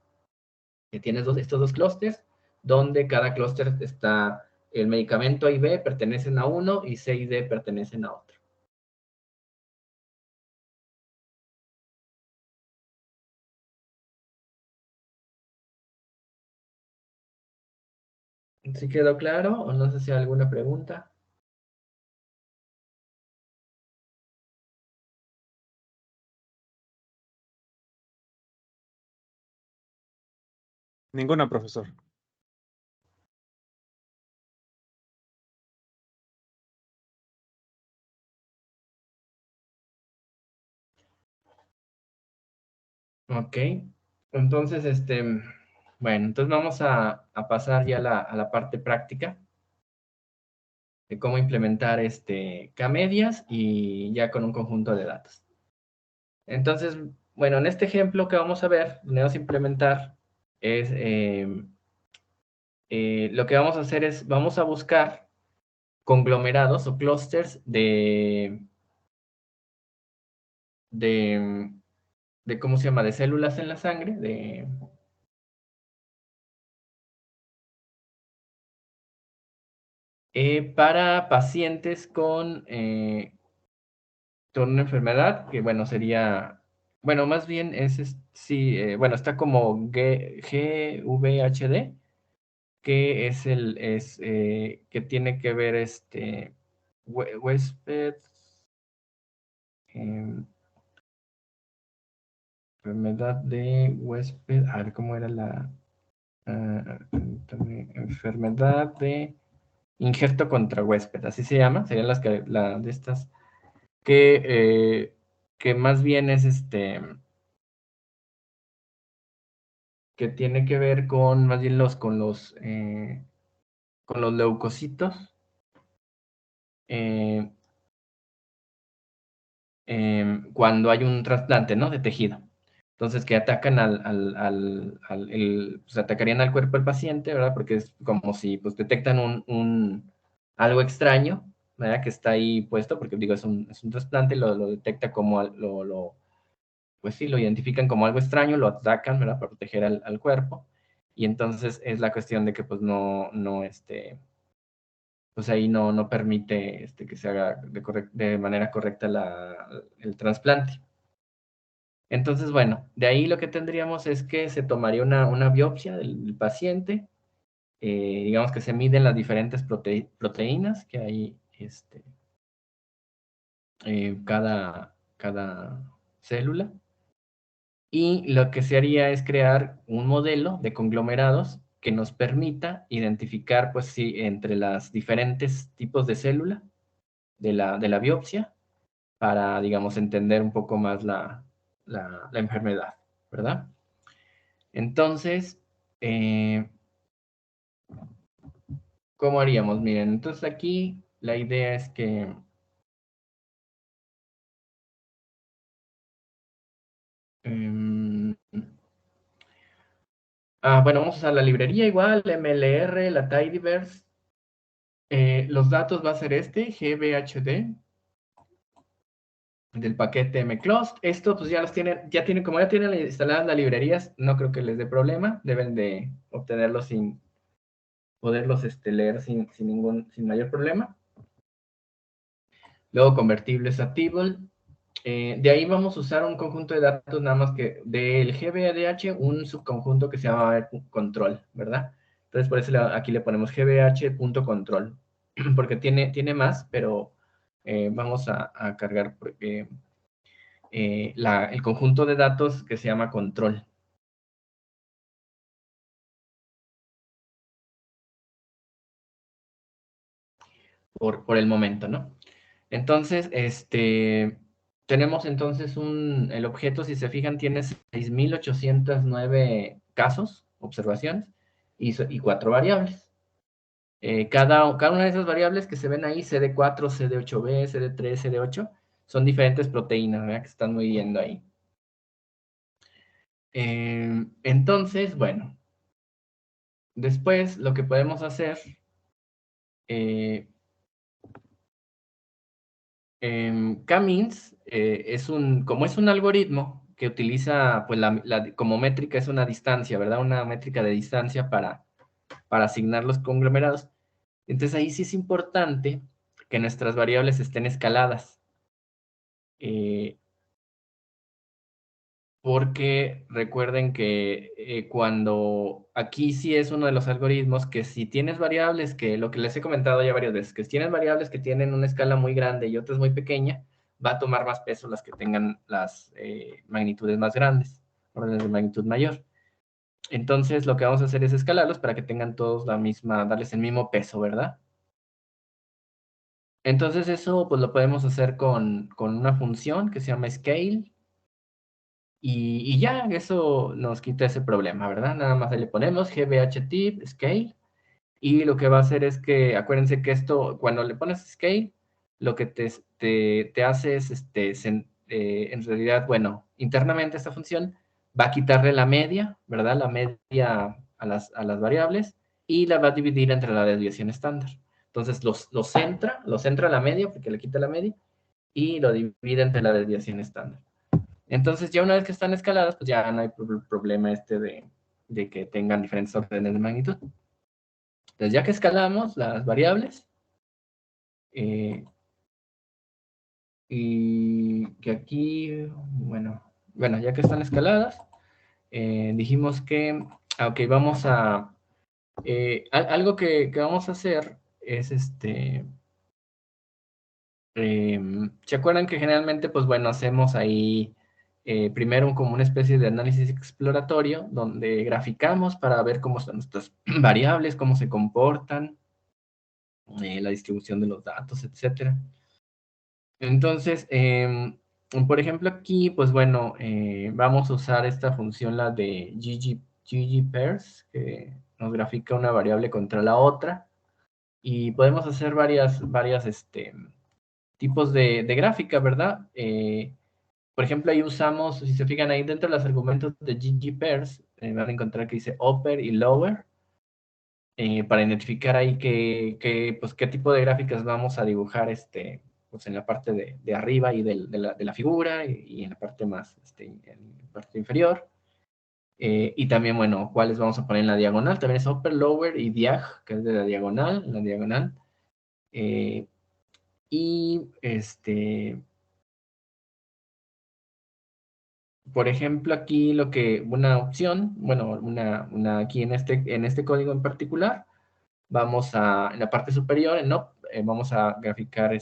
que tienes estos dos clústeres, donde cada clúster está, el medicamento A y B pertenecen a uno y C y D pertenecen a otro. ¿Sí quedó claro? O no sé si hay alguna pregunta.
Ninguna, profesor.
Ok. Entonces, bueno, entonces vamos a pasar ya a la parte práctica de cómo implementar K-medias y ya con un conjunto de datos. Entonces, bueno, en este ejemplo que vamos a ver, vamos a implementar es, lo que vamos a hacer es, vamos a buscar conglomerados o clústeres de, ¿cómo se llama? De células en la sangre, para pacientes con una enfermedad que, bueno, sería, bueno, más bien sí, bueno, está como GVHD, que que tiene que ver huésped, enfermedad de huésped, a ver cómo era enfermedad de injerto contra huésped, así se llama, serían la de estas, que más bien es que tiene que ver con más bien con los leucocitos, eh, cuando hay un trasplante, ¿no? De tejido. Entonces, que atacan pues atacarían al cuerpo del paciente, ¿verdad? Porque es como si, pues, detectan algo extraño, ¿verdad? Que está ahí puesto, porque digo, es un trasplante, lo detecta como, pues sí, lo identifican como algo extraño, lo atacan, ¿verdad? Para proteger al cuerpo. Y entonces es la cuestión de que, pues, pues ahí no permite que se haga de manera correcta el trasplante. Entonces, bueno, de ahí lo que tendríamos es que se tomaría una biopsia del paciente, digamos que se miden las diferentes proteínas que hay cada célula, y lo que se haría es crear un modelo de conglomerados que nos permita identificar, pues sí, entre los diferentes tipos de célula de la biopsia para, digamos, entender un poco más la enfermedad, ¿verdad? Entonces, ¿cómo haríamos? Miren, entonces aquí la idea es que bueno, vamos a usar la librería igual, MLR, la Tidyverse. Los datos va a ser GBHD, del paquete mclost. Esto pues ya los tienen, como ya tienen instaladas las librerías, no creo que les dé problema. Deben de obtenerlos sin poderlos leer sin mayor problema. Luego convertibles a table. De ahí vamos a usar un conjunto de datos nada más que del GBADH, un subconjunto que se llama control, ¿verdad? Entonces por eso aquí le ponemos gbh.control, porque tiene más, pero vamos a cargar el conjunto de datos que se llama control. Por el momento, ¿no? Entonces, tenemos entonces el objeto, si se fijan, tiene 6,809 casos, observaciones, y 4 variables. Cada una de esas variables que se ven ahí, CD4, CD8B, CD3, CD8, son diferentes proteínas, ¿verdad? Que están midiendo ahí. Entonces, bueno, después lo que podemos hacer K-means como es un algoritmo que utiliza, pues, como métrica es una distancia, ¿verdad? Una métrica de distancia para asignar los conglomerados. Entonces, ahí sí es importante que nuestras variables estén escaladas. Porque recuerden que cuando aquí sí es uno de los algoritmos que si tienes variables, que lo que les he comentado ya varias veces, que si tienes variables que tienen una escala muy grande y otras muy pequeña, va a tomar más peso las que tengan las magnitudes más grandes, órdenes de magnitud mayor. Entonces lo que vamos a hacer es escalarlos para que tengan todos darles el mismo peso, ¿verdad? Entonces eso pues lo podemos hacer con una función que se llama scale. Y ya, eso nos quita ese problema, ¿verdad? Nada más ahí le ponemos gbhtip scale, y lo que va a hacer es que, acuérdense que esto, cuando le pones scale, lo que te hace es, en realidad, bueno, internamente esta función va a quitarle la media, ¿verdad? La media a las variables, y la va a dividir entre la desviación estándar. Entonces, los centra a la media, porque le quita la media, y lo divide entre la desviación estándar. Entonces, ya una vez que están escaladas, pues ya no hay problema de que tengan diferentes órdenes de magnitud. Entonces, ya que escalamos las variables, y que aquí, bueno, ya que están escaladas, dijimos que, ok, vamos a, algo que vamos a hacer es ¿se acuerdan que generalmente, pues bueno, hacemos ahí primero como una especie de análisis exploratorio donde graficamos para ver cómo están nuestras variables, cómo se comportan, la distribución de los datos, etcétera? Entonces, por ejemplo, aquí, pues bueno, vamos a usar esta función, la de ggpairs, que nos grafica una variable contra la otra, y podemos hacer varias tipos de gráfica, ¿verdad? Por ejemplo, ahí usamos, si se fijan ahí dentro de los argumentos de ggpairs, van a encontrar que dice upper y lower, para identificar ahí pues, qué tipo de gráficas vamos a dibujar pues, en la parte de arriba y de la figura, y en la parte más, en la parte inferior. Y también, bueno, cuáles vamos a poner en la diagonal. También es upper, lower y diag, que es de la diagonal, Y por ejemplo, aquí una opción, bueno, aquí en este código en particular, en la parte superior, vamos a graficar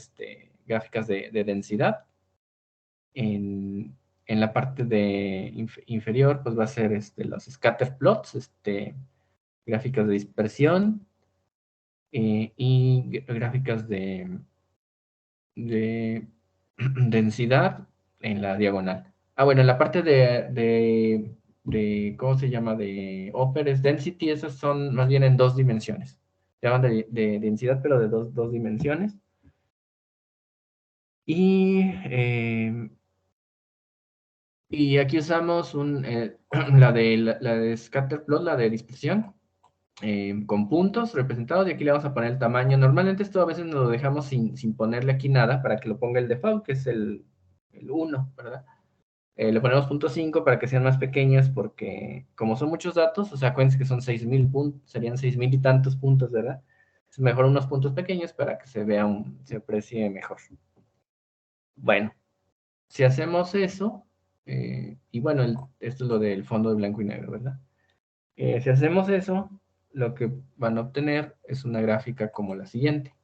gráficas de densidad. En la parte inferior, pues va a ser los scatter plots, gráficas de dispersión y gráficas de densidad en la diagonal. Bueno, en la parte ¿cómo se llama? De Operes Density, esas son más bien en 2 dimensiones. Se llaman de densidad, pero de dos dimensiones. Y aquí usamos la de scatterplot, la de dispersión, con puntos representados, y aquí le vamos a poner el tamaño. Normalmente esto a veces nos lo dejamos sin ponerle aquí nada para que lo ponga el default, que es el 1, ¿verdad? Le ponemos .5 para que sean más pequeñas, porque como son muchos datos, o sea, acuérdense que son 6,000 puntos, serían 6,000 y tantos puntos, ¿verdad? Es mejor unos puntos pequeños para que se aprecie mejor. Bueno, si hacemos eso, y bueno, esto es lo del fondo de blanco y negro, ¿verdad? Si hacemos eso, lo que van a obtener es una gráfica como la siguiente.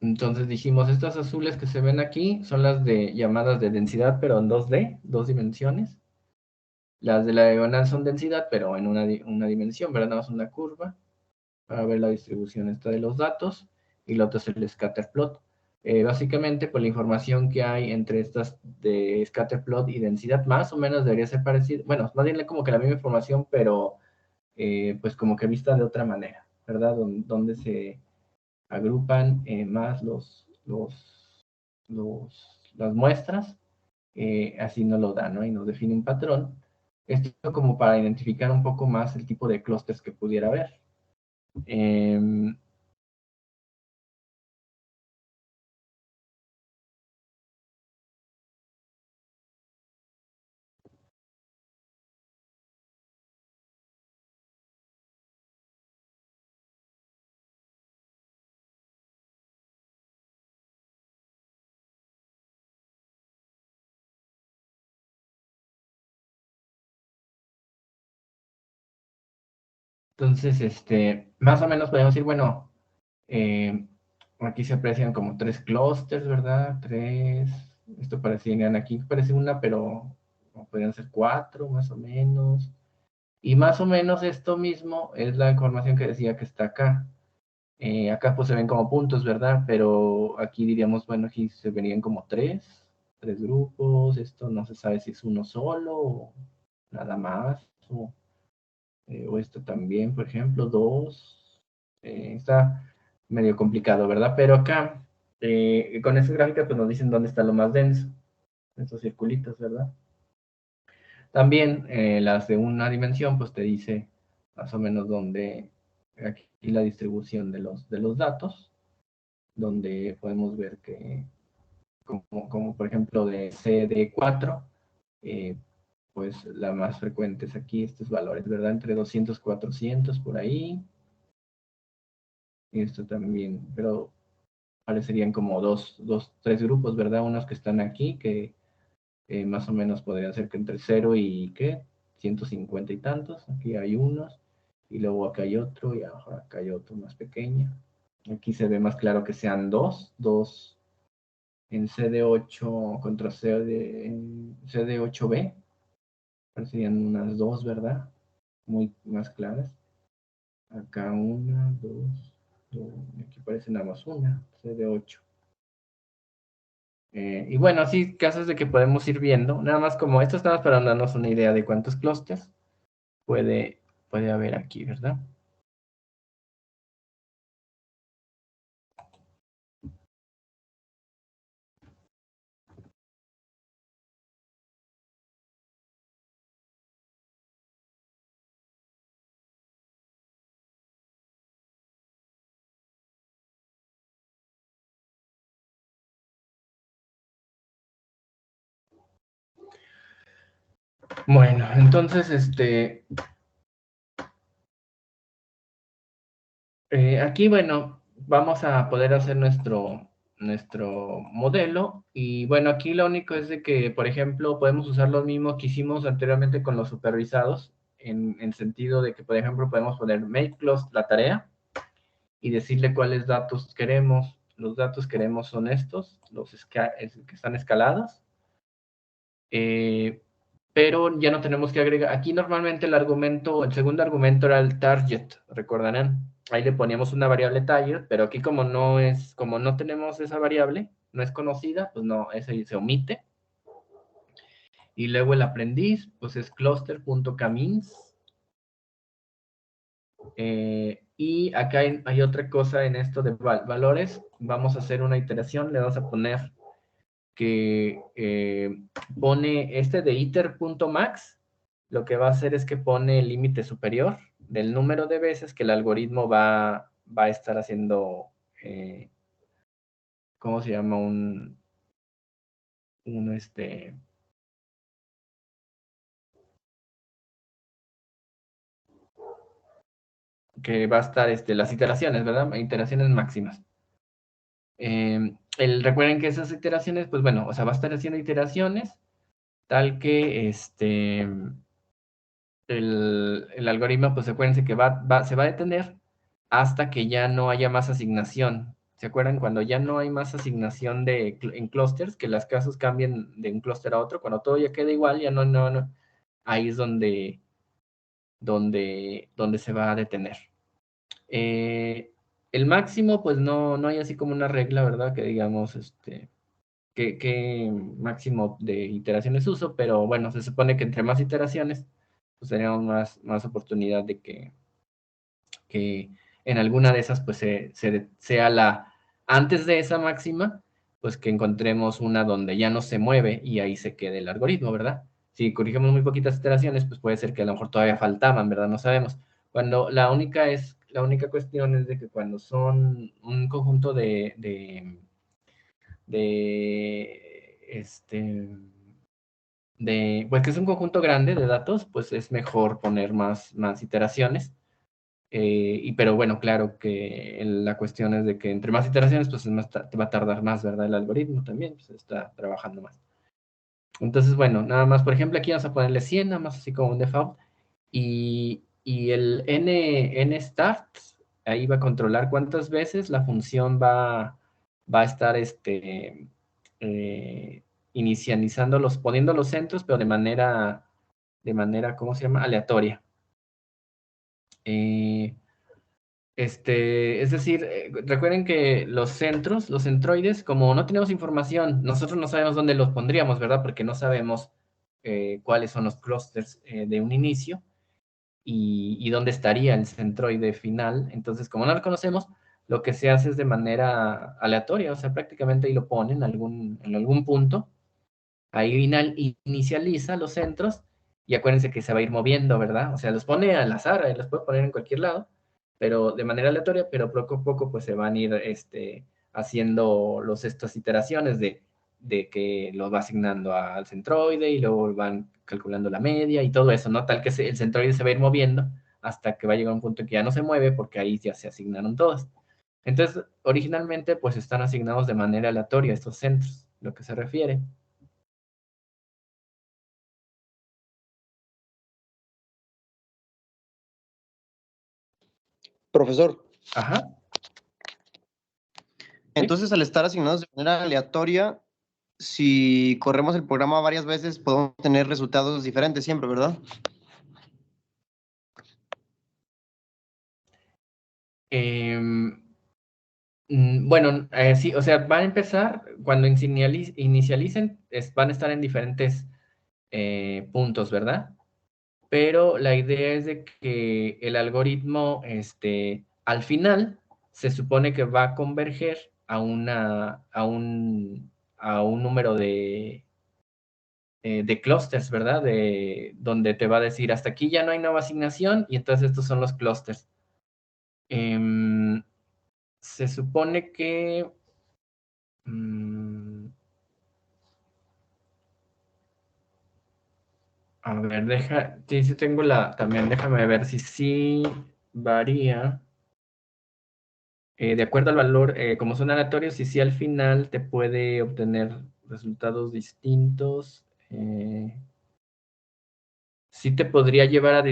Entonces dijimos, estas azules que se ven aquí son las llamadas de densidad, pero en 2D, 2 dimensiones. Las de la diagonal son densidad, pero en una dimensión, ¿verdad? Nada más una curva para ver la distribución esta de los datos. Y lo otro es el scatterplot. Básicamente, pues la información que hay entre estas de scatterplot y densidad, más o menos debería ser parecida. Bueno, más bien como que la misma información, pero pues como que vista de otra manera, ¿verdad? Donde se agrupan más las muestras, así nos lo da, ¿no? Y nos define un patrón. Esto como para identificar un poco más el tipo de clústeres que pudiera haber. Entonces, más o menos podemos decir, bueno, aquí se aprecian como 3 clústeres, ¿verdad? 3, esto parecerían aquí, parece una, pero podrían ser 4 más o menos. Y más o menos esto mismo es la información que decía que está acá. Acá pues se ven como puntos, ¿verdad? Pero aquí diríamos, bueno, aquí se verían como 3 grupos. Esto no se sabe si es uno solo o nada más. O esto también, por ejemplo, 2. Está medio complicado, ¿verdad? Pero acá, con esta gráfica, pues nos dicen dónde está lo más denso. Estos circulitos, ¿verdad? También las de una dimensión, pues te dice más o menos dónde, aquí la distribución de los datos, donde podemos ver que, como por ejemplo de CD4, pues la más frecuente es aquí, estos valores, ¿verdad? Entre 200 y 400 por ahí. Y esto también, pero parecerían como 3 grupos, ¿verdad? Unos que están aquí, que más o menos podrían ser que entre 0 y, ¿qué? 150 y tantos. Aquí hay unos. Y luego acá hay otro, y acá hay otro más pequeño. Aquí se ve más claro que sean dos en CD8 contra en CD8B. Serían unas 2, ¿verdad? Muy más claras. Acá una, dos, aquí parece nada más una, CD8. Y bueno, así casos de que podemos ir viendo, nada más como esto estamos para darnos una idea de cuántos clústeres puede haber aquí, ¿verdad? Bueno, entonces, Aquí, bueno, vamos a poder hacer nuestro modelo y bueno, aquí lo único es de que, por ejemplo, podemos usar lo mismo que hicimos anteriormente con los supervisados, en sentido de que, por ejemplo, podemos poner make close la tarea y decirle cuáles datos queremos. Los datos queremos son estos, que están escalados, pero ya no tenemos que agregar. Aquí normalmente el segundo argumento era el target, recordarán. Ahí le poníamos una variable target, pero aquí como no tenemos esa variable, no es conocida, pues no, ese se omite. Y luego el aprendiz, pues es cluster.camins. Y acá hay otra cosa en esto de valores. Vamos a hacer una iteración, le vamos a poner que pone este de iter.max, lo que va a hacer es que pone el límite superior del número de veces que el algoritmo va a estar haciendo, ¿cómo se llama? Un que va a estar las iteraciones, ¿verdad? Iteraciones máximas. Recuerden que esas iteraciones, pues bueno, o sea, va a estar haciendo iteraciones tal que el algoritmo, pues acuérdense que se va a detener hasta que ya no haya más asignación. ¿Se acuerdan? Cuando ya no hay más asignación en clusters, que las casos cambien de un clúster a otro, cuando todo ya queda igual, ya no, ahí es donde se va a detener. El máximo, pues no hay así como una regla, ¿verdad? Que digamos, qué máximo de iteraciones uso, pero bueno, se supone que entre más iteraciones, pues tenemos más oportunidad de que en alguna de esas, pues sea antes de esa máxima, pues que encontremos una donde ya no se mueve y ahí se quede el algoritmo, ¿verdad? Si corrigimos muy poquitas iteraciones, pues puede ser que a lo mejor todavía faltaban, ¿verdad? No sabemos. Cuando la única cuestión es de que cuando son un conjunto de pues que es un conjunto grande de datos, pues es mejor poner más iteraciones. Pero bueno, claro que la cuestión es de que entre más iteraciones, pues te va a tardar más, ¿verdad? El algoritmo también, pues está trabajando más. Entonces, bueno, nada más, por ejemplo, aquí vamos a ponerle 100, nada más así como un default. Y el nstart, ahí va a controlar cuántas veces la función va a estar eh, poniendo los centros, pero de manera, ¿cómo se llama? Aleatoria. Es decir, recuerden que los centroides, como no tenemos información, nosotros no sabemos dónde los pondríamos, ¿verdad? Porque no sabemos cuáles son los clusters de un inicio y dónde estaría el centroide final. Entonces, como no lo conocemos, lo que se hace es de manera aleatoria, o sea, prácticamente ahí lo ponen en algún punto, ahí inicializa los centros y acuérdense que se va a ir moviendo, ¿verdad? O sea, los pone al azar, los puede poner en cualquier lado, pero de manera aleatoria, pero poco a poco pues se van a ir haciendo estas iteraciones de que los va asignando al centroide y luego van calculando la media y todo eso, ¿no? Tal que el centroide se va a ir moviendo hasta que va a llegar a un punto en que ya no se mueve porque ahí ya se asignaron todos. Entonces, originalmente pues están asignados de manera aleatoria estos centros, lo que se refiere.
Profesor,
Ajá.
entonces al estar asignados de manera aleatoria, si corremos el programa varias veces, podemos tener resultados diferentes siempre, ¿verdad?
Bueno, sí, o sea, van a empezar, cuando inicialicen, van a estar en diferentes puntos, ¿verdad? Pero la idea es de que el algoritmo, al final, se supone que va a converger a un número de clusters, ¿verdad? Donde te va a decir, hasta aquí ya no hay nueva asignación, y entonces estos son los clusters. Se supone que... A ver, sí tengo también déjame ver si sí varía. De acuerdo al valor, como son aleatorios, y si al final te puede obtener resultados distintos, sí te podría llevar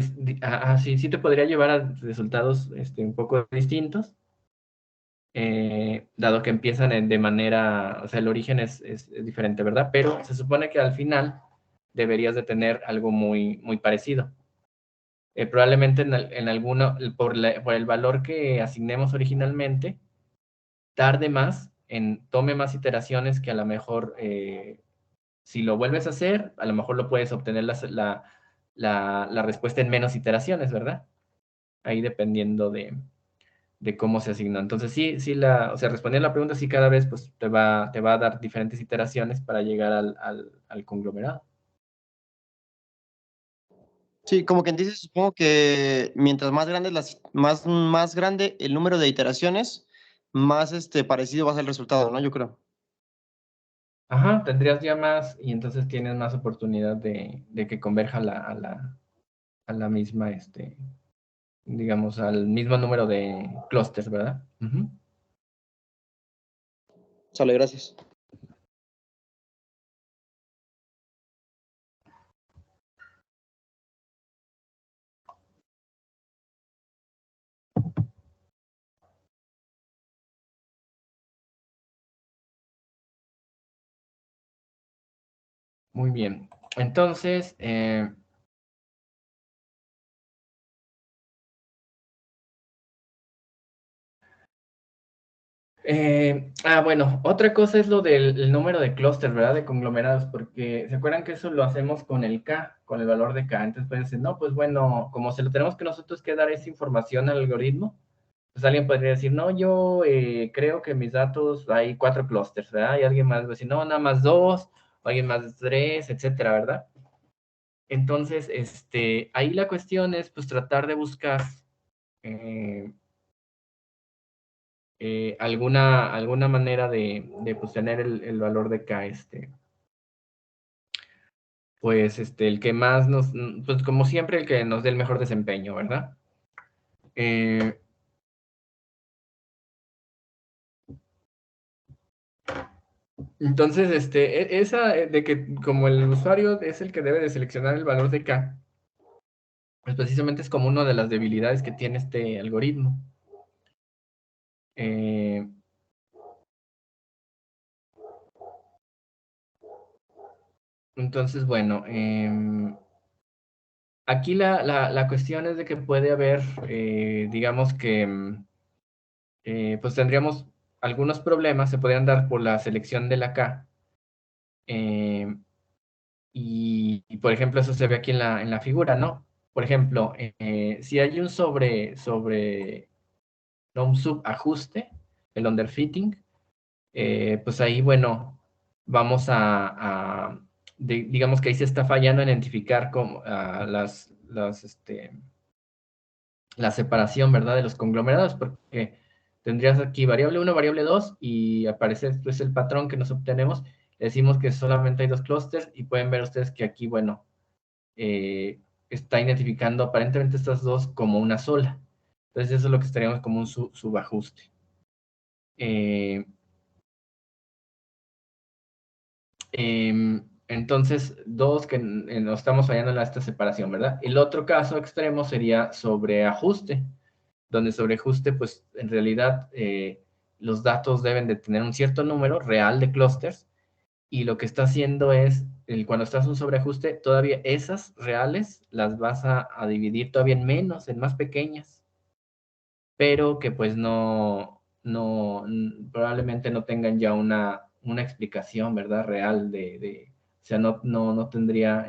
sí te podría llevar a resultados un poco distintos, dado que empiezan de manera, o sea, el origen es diferente, ¿verdad? Pero se supone que al final deberías de tener algo muy, muy parecido. Probablemente en alguno, por el valor que asignemos originalmente, tarde más, tome más iteraciones que a lo mejor, si lo vuelves a hacer, a lo mejor lo puedes obtener la respuesta en menos iteraciones, ¿verdad? Ahí dependiendo de cómo se asignó. Entonces, o sea, respondiendo a la pregunta, sí, cada vez pues, te va a dar diferentes iteraciones para llegar al conglomerado.
Sí, como quien dice, supongo que mientras más grande, más grande el número de iteraciones, más parecido va a ser el resultado, ¿no? Yo creo.
Ajá, tendrías ya más y entonces tienes más oportunidad de que converja a la misma, digamos, al mismo número de clústeres, ¿verdad? Ujú.
Sale, gracias.
Muy bien. Entonces, bueno, otra cosa es lo del el número de clústeres, ¿verdad? De conglomerados, porque ¿se acuerdan que eso lo hacemos con el K, con el valor de K? Entonces pueden decir, no, pues bueno, como se lo tenemos que nosotros que dar esa información al algoritmo, pues alguien podría decir, no, yo creo que mis datos hay 4 clústeres, ¿verdad? Y alguien más va a decir, no, nada más 2, o alguien más 3, etcétera, ¿verdad? Entonces, ahí la cuestión es, pues, tratar de buscar eh, alguna manera de pues, tener el valor de K, pues, el que más pues, como siempre, el que nos dé el mejor desempeño, ¿verdad? Eh, entonces, esa de que como el usuario es el que debe de seleccionar el valor de K, pues precisamente es como una de las debilidades que tiene este algoritmo. Eh, entonces, bueno, aquí la cuestión es de que puede haber, digamos que, pues tendríamos algunos problemas, se podrían dar por la selección de la K. Y, por ejemplo, eso se ve aquí en la figura, ¿no? Por ejemplo, si hay no, un subajuste, el underfitting, pues ahí, bueno, vamos digamos que ahí se está fallando en identificar como, la separación, ¿verdad? De los conglomerados, porque tendrías aquí variable 1, variable 2, y aparece pues el patrón que nos obtenemos. Decimos que solamente hay 2 clústeres, y pueden ver ustedes que aquí, bueno, está identificando aparentemente estas dos como una sola. Entonces eso es lo que estaríamos como un subajuste. Entonces, dos que nos estamos fallando en esta separación, ¿verdad? El otro caso extremo sería sobreajuste, donde sobreajuste, pues en realidad los datos deben de tener un cierto número real de clústeres, y lo que está haciendo es, cuando estás en un sobreajuste, todavía esas reales las vas a dividir todavía en menos, en más pequeñas, pero que pues probablemente no tengan ya una explicación, ¿verdad? Real o sea, no tendría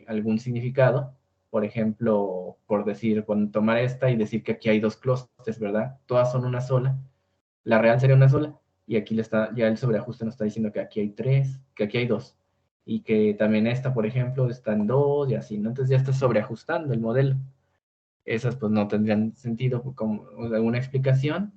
algún significado. Por ejemplo, por decir, tomar esta y decir que aquí hay 2 clústeres, ¿verdad? Todas son una sola. La real sería una sola, y aquí ya el sobreajuste nos está diciendo que aquí hay 3, que aquí hay 2, y que también esta, por ejemplo, está en 2 y así, ¿no? Entonces ya está sobreajustando el modelo. Esas pues no tendrían sentido como alguna explicación,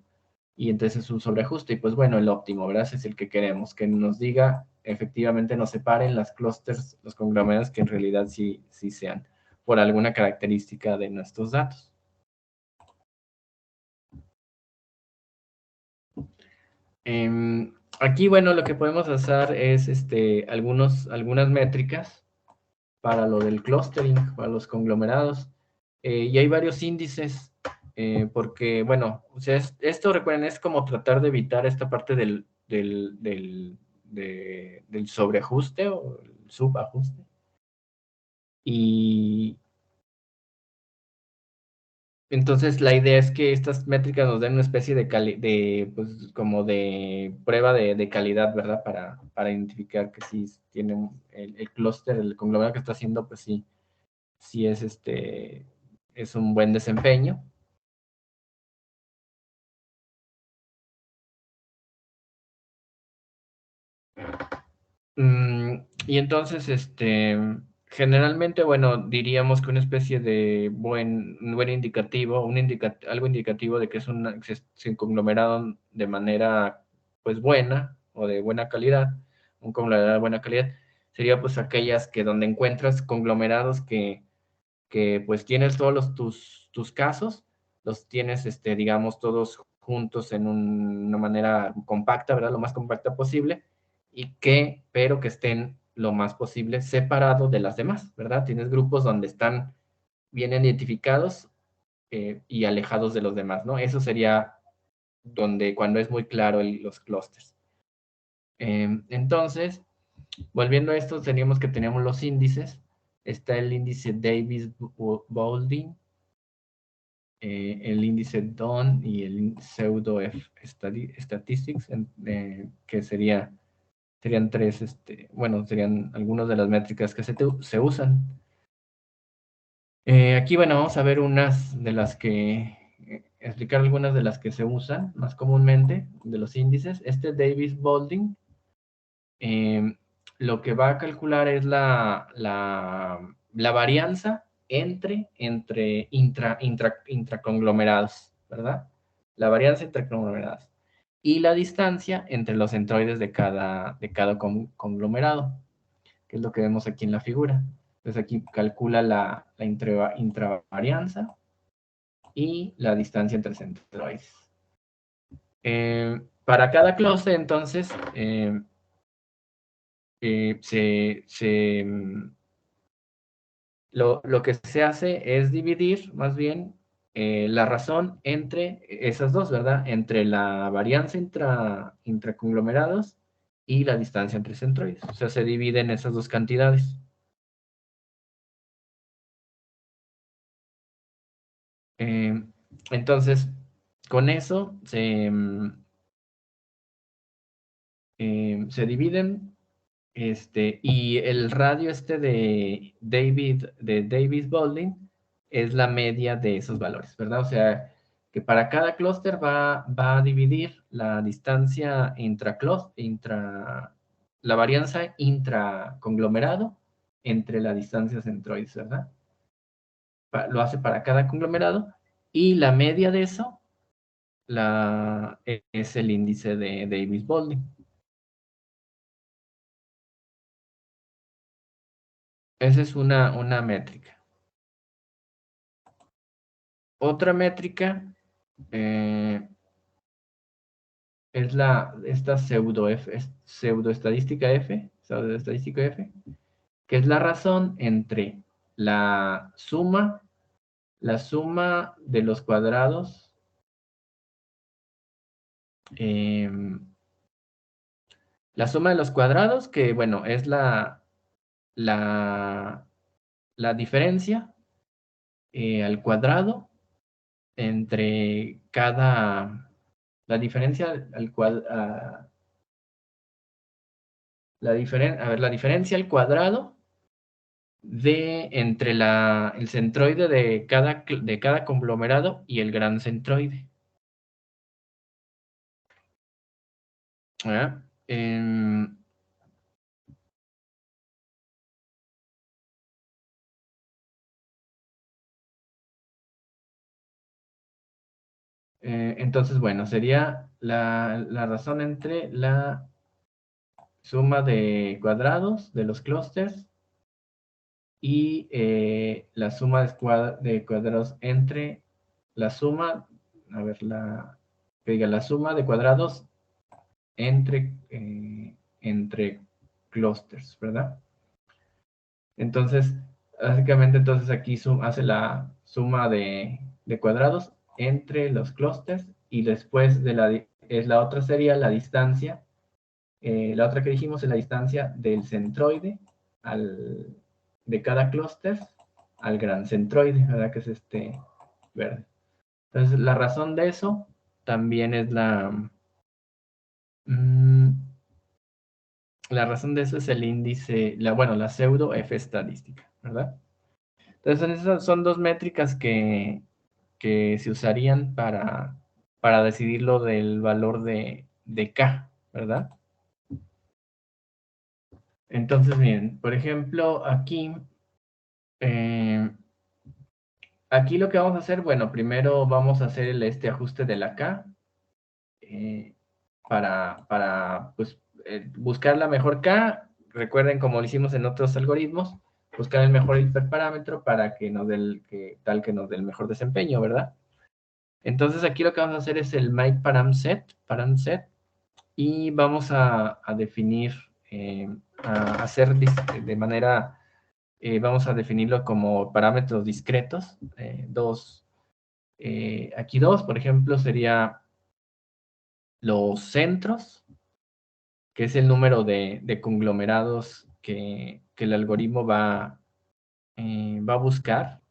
y entonces es un sobreajuste. Y pues bueno, el óptimo, ¿verdad? Ese es el que queremos, que nos diga, efectivamente nos separen las clústeres, los conglomerados que en realidad sí sean por alguna característica de nuestros datos. Aquí, bueno, lo que podemos hacer es algunas métricas para lo del clustering, para los conglomerados. Y hay varios índices, porque, bueno, o sea, esto, recuerden, es como tratar de evitar esta parte del sobreajuste o el subajuste. Y entonces la idea es que estas métricas nos den una especie pues, como de prueba de calidad, ¿verdad? Para identificar que sí tiene el clúster, el conglomerado que está haciendo, pues sí es un buen desempeño. Y entonces, generalmente, bueno, diríamos que una especie de buen indicativo, algo indicativo de que es un conglomerado de manera, pues, buena o de buena calidad, un conglomerado de buena calidad, sería, pues, aquellas que donde encuentras conglomerados que pues, tienes todos tus casos, los tienes, digamos, todos juntos en una manera compacta, ¿verdad? Lo más compacta posible, pero que estén lo más posible separados de las demás, ¿verdad? Tienes grupos donde están bien identificados y alejados de los demás, ¿no? Eso sería cuando es muy claro los clústeres. Entonces, volviendo a esto, teníamos los índices. Está el índice Davis-Baldwin, el índice DON y el pseudo Statistics, que serían tres, bueno, serían algunas de las métricas que se usan. Aquí, bueno, vamos a ver explicar algunas de las que se usan más comúnmente, de los índices. Davis-Baldwin, lo que va a calcular es la varianza entre intraconglomerados, ¿verdad? La varianza entre conglomerados. Y la distancia entre los centroides de cada conglomerado, que es lo que vemos aquí en la figura. Entonces aquí calcula la intravarianza y la distancia entre centroides. Para cada clúster, entonces, lo que se hace es dividir, más bien, la razón entre esas dos, ¿verdad? Entre la varianza intraconglomerados y la distancia entre centroides. O sea, se dividen esas dos cantidades. Entonces, con eso se dividen, y el radio de Davis-Baldwin es la media de esos valores, ¿verdad? O sea, que para cada clúster va a dividir la distancia la varianza intraconglomerado entre la distancia centroides, ¿verdad? Lo hace para cada conglomerado, y la media de eso es el índice de Davis-Baldwin. Esa es una métrica. Otra métrica es esta pseudoestadística F, que es la razón entre la suma de los cuadrados, que, bueno, es la diferencia al cuadrado entre la diferencia al cuadrado, la diferencia al cuadrado entre el centroide de cada conglomerado y el gran centroide. ¿Ah? Entonces, bueno, sería la razón entre la suma de cuadrados de los clústeres y la suma de cuadrados entre la suma, la suma de cuadrados entre clusters, ¿verdad? Entonces, básicamente, entonces aquí hace la suma de cuadrados entre los clústeres y después la otra sería la distancia. La otra que dijimos es la distancia del centroide de cada clúster al gran centroide, ¿verdad? Que es este verde. Entonces, la razón de eso también es la razón de eso es el índice, la pseudo F estadística, ¿verdad? Entonces, esas son dos métricas que se usarían para decidir lo del valor de K, ¿verdad? Entonces, miren, por ejemplo, aquí lo que vamos a hacer, bueno, primero vamos a hacer este ajuste de la K para pues, buscar la mejor K. Recuerden, como lo hicimos en otros algoritmos, buscar el mejor hiperparámetro para que nos dé el mejor desempeño, ¿verdad? Entonces aquí lo que vamos a hacer es el makeParamSet, y vamos a definir, a hacer de manera, vamos a definirlo como parámetros discretos, aquí dos, por ejemplo, sería los centros, que es el número de conglomerados que el algoritmo va a buscar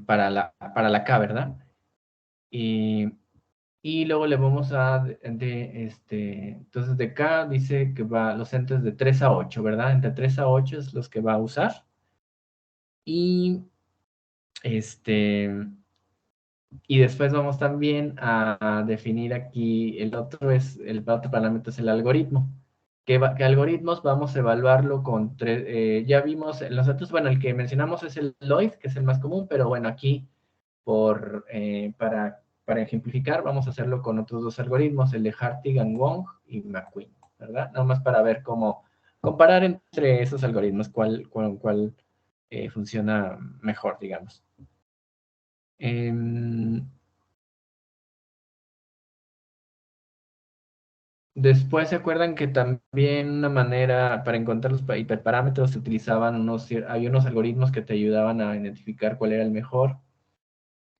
para la K, ¿verdad? Y luego le vamos a, entonces de K dice que va los centros de 3 a 8, ¿verdad? Entre 3 a 8 es los que va a usar. Y y después vamos también a definir aquí, el otro parámetro es el algoritmo. ¿Qué algoritmos? Vamos a evaluarlo con tres, ya vimos, los otros, bueno, el que mencionamos es el Lloyd, que es el más común, pero bueno, aquí para ejemplificar, vamos a hacerlo con otros dos algoritmos, el de Hartigan, Wong y McQueen, ¿verdad? Nada más para ver cómo comparar entre esos algoritmos, cuál funciona mejor, digamos. Después se acuerdan que también una manera para encontrar los hiperparámetros se utilizaban había unos algoritmos que te ayudaban a identificar cuál era el mejor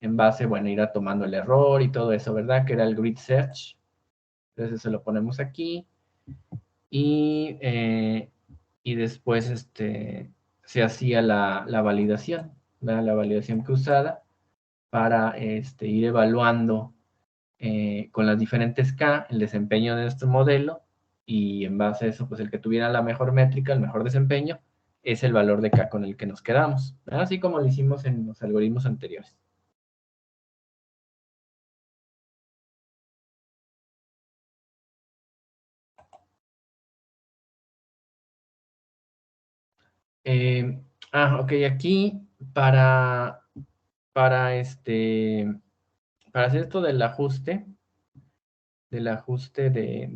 en base, bueno, ir tomando el error y todo eso, ¿verdad? Que era el grid search. Entonces se lo ponemos aquí y después se hacía la validación, ¿verdad? La validación cruzada para ir evaluando con las diferentes K el desempeño de nuestro modelo, y en base a eso, pues el que tuviera la mejor métrica, el mejor desempeño, es el valor de K con el que nos quedamos, ¿verdad? Así como lo hicimos en los algoritmos anteriores. Ok, aquí para hacer esto del ajuste de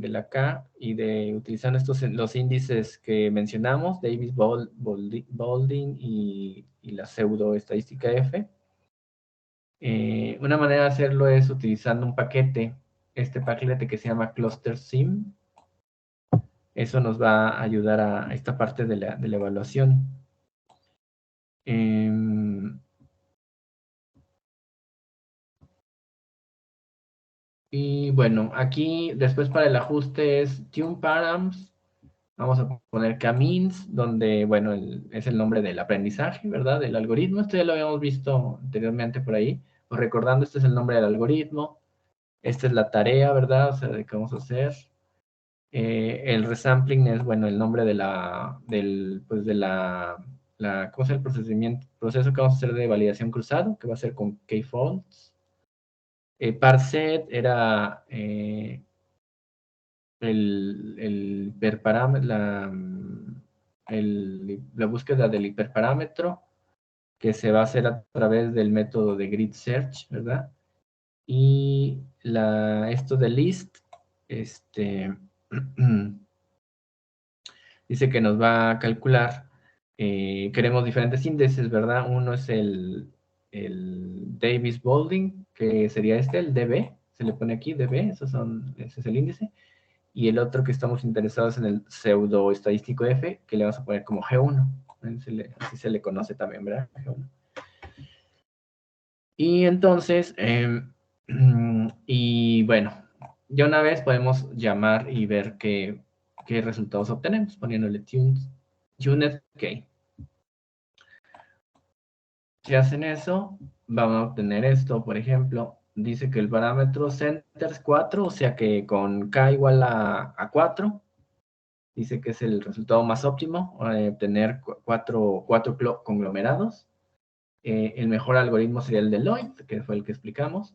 la K y de utilizando los índices que mencionamos, Davis, Baldwin y la pseudo estadística F. Una manera de hacerlo es utilizando un paquete, este paquete que se llama ClusterSim. Eso nos va a ayudar a esta parte de la evaluación. Y bueno, aquí después para el ajuste es TuneParams. Vamos a poner K-means, donde, bueno, es el nombre del aprendizaje, ¿verdad? Del algoritmo. Esto ya lo habíamos visto anteriormente por ahí. Pues recordando, este es el nombre del algoritmo. Esta es la tarea, ¿verdad? O sea, de qué vamos a hacer. El resampling es, bueno, el nombre ¿cómo es el proceso que vamos a hacer de validación cruzado, que va a ser con K-Folds. Parset era el hiperparámetro, la búsqueda del hiperparámetro, que se va a hacer a través del método de grid search, ¿verdad? Y esto de list, dice que nos va a calcular, queremos diferentes índices, ¿verdad? Uno es el Davis Baldwin, que sería el DB, se le pone aquí, DB, ese es el índice. Y el otro que estamos interesados en el pseudo estadístico F, que le vamos a poner como G1. Así se le conoce también, ¿verdad? G1. Y entonces, y bueno, ya una vez podemos llamar y ver qué resultados obtenemos, poniéndole tuned K. Si hacen eso, van a obtener esto, por ejemplo, dice que el parámetro center es 4, o sea que con K igual a 4, dice que es el resultado más óptimo, obtener cuatro conglomerados. El mejor algoritmo sería el de Lloyd, que fue el que explicamos.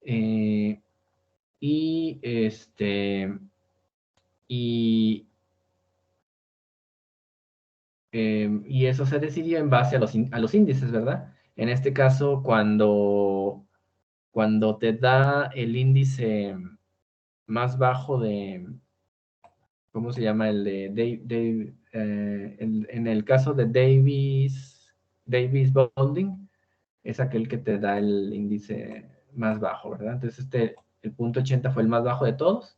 Y eso se decidió en base a los índices, ¿verdad? En este caso, cuando te da el índice más bajo de, ¿cómo se llama? El de en el caso de Davis Bonding, es aquel que te da el índice más bajo, ¿verdad? Entonces el punto 80 fue el más bajo de todos,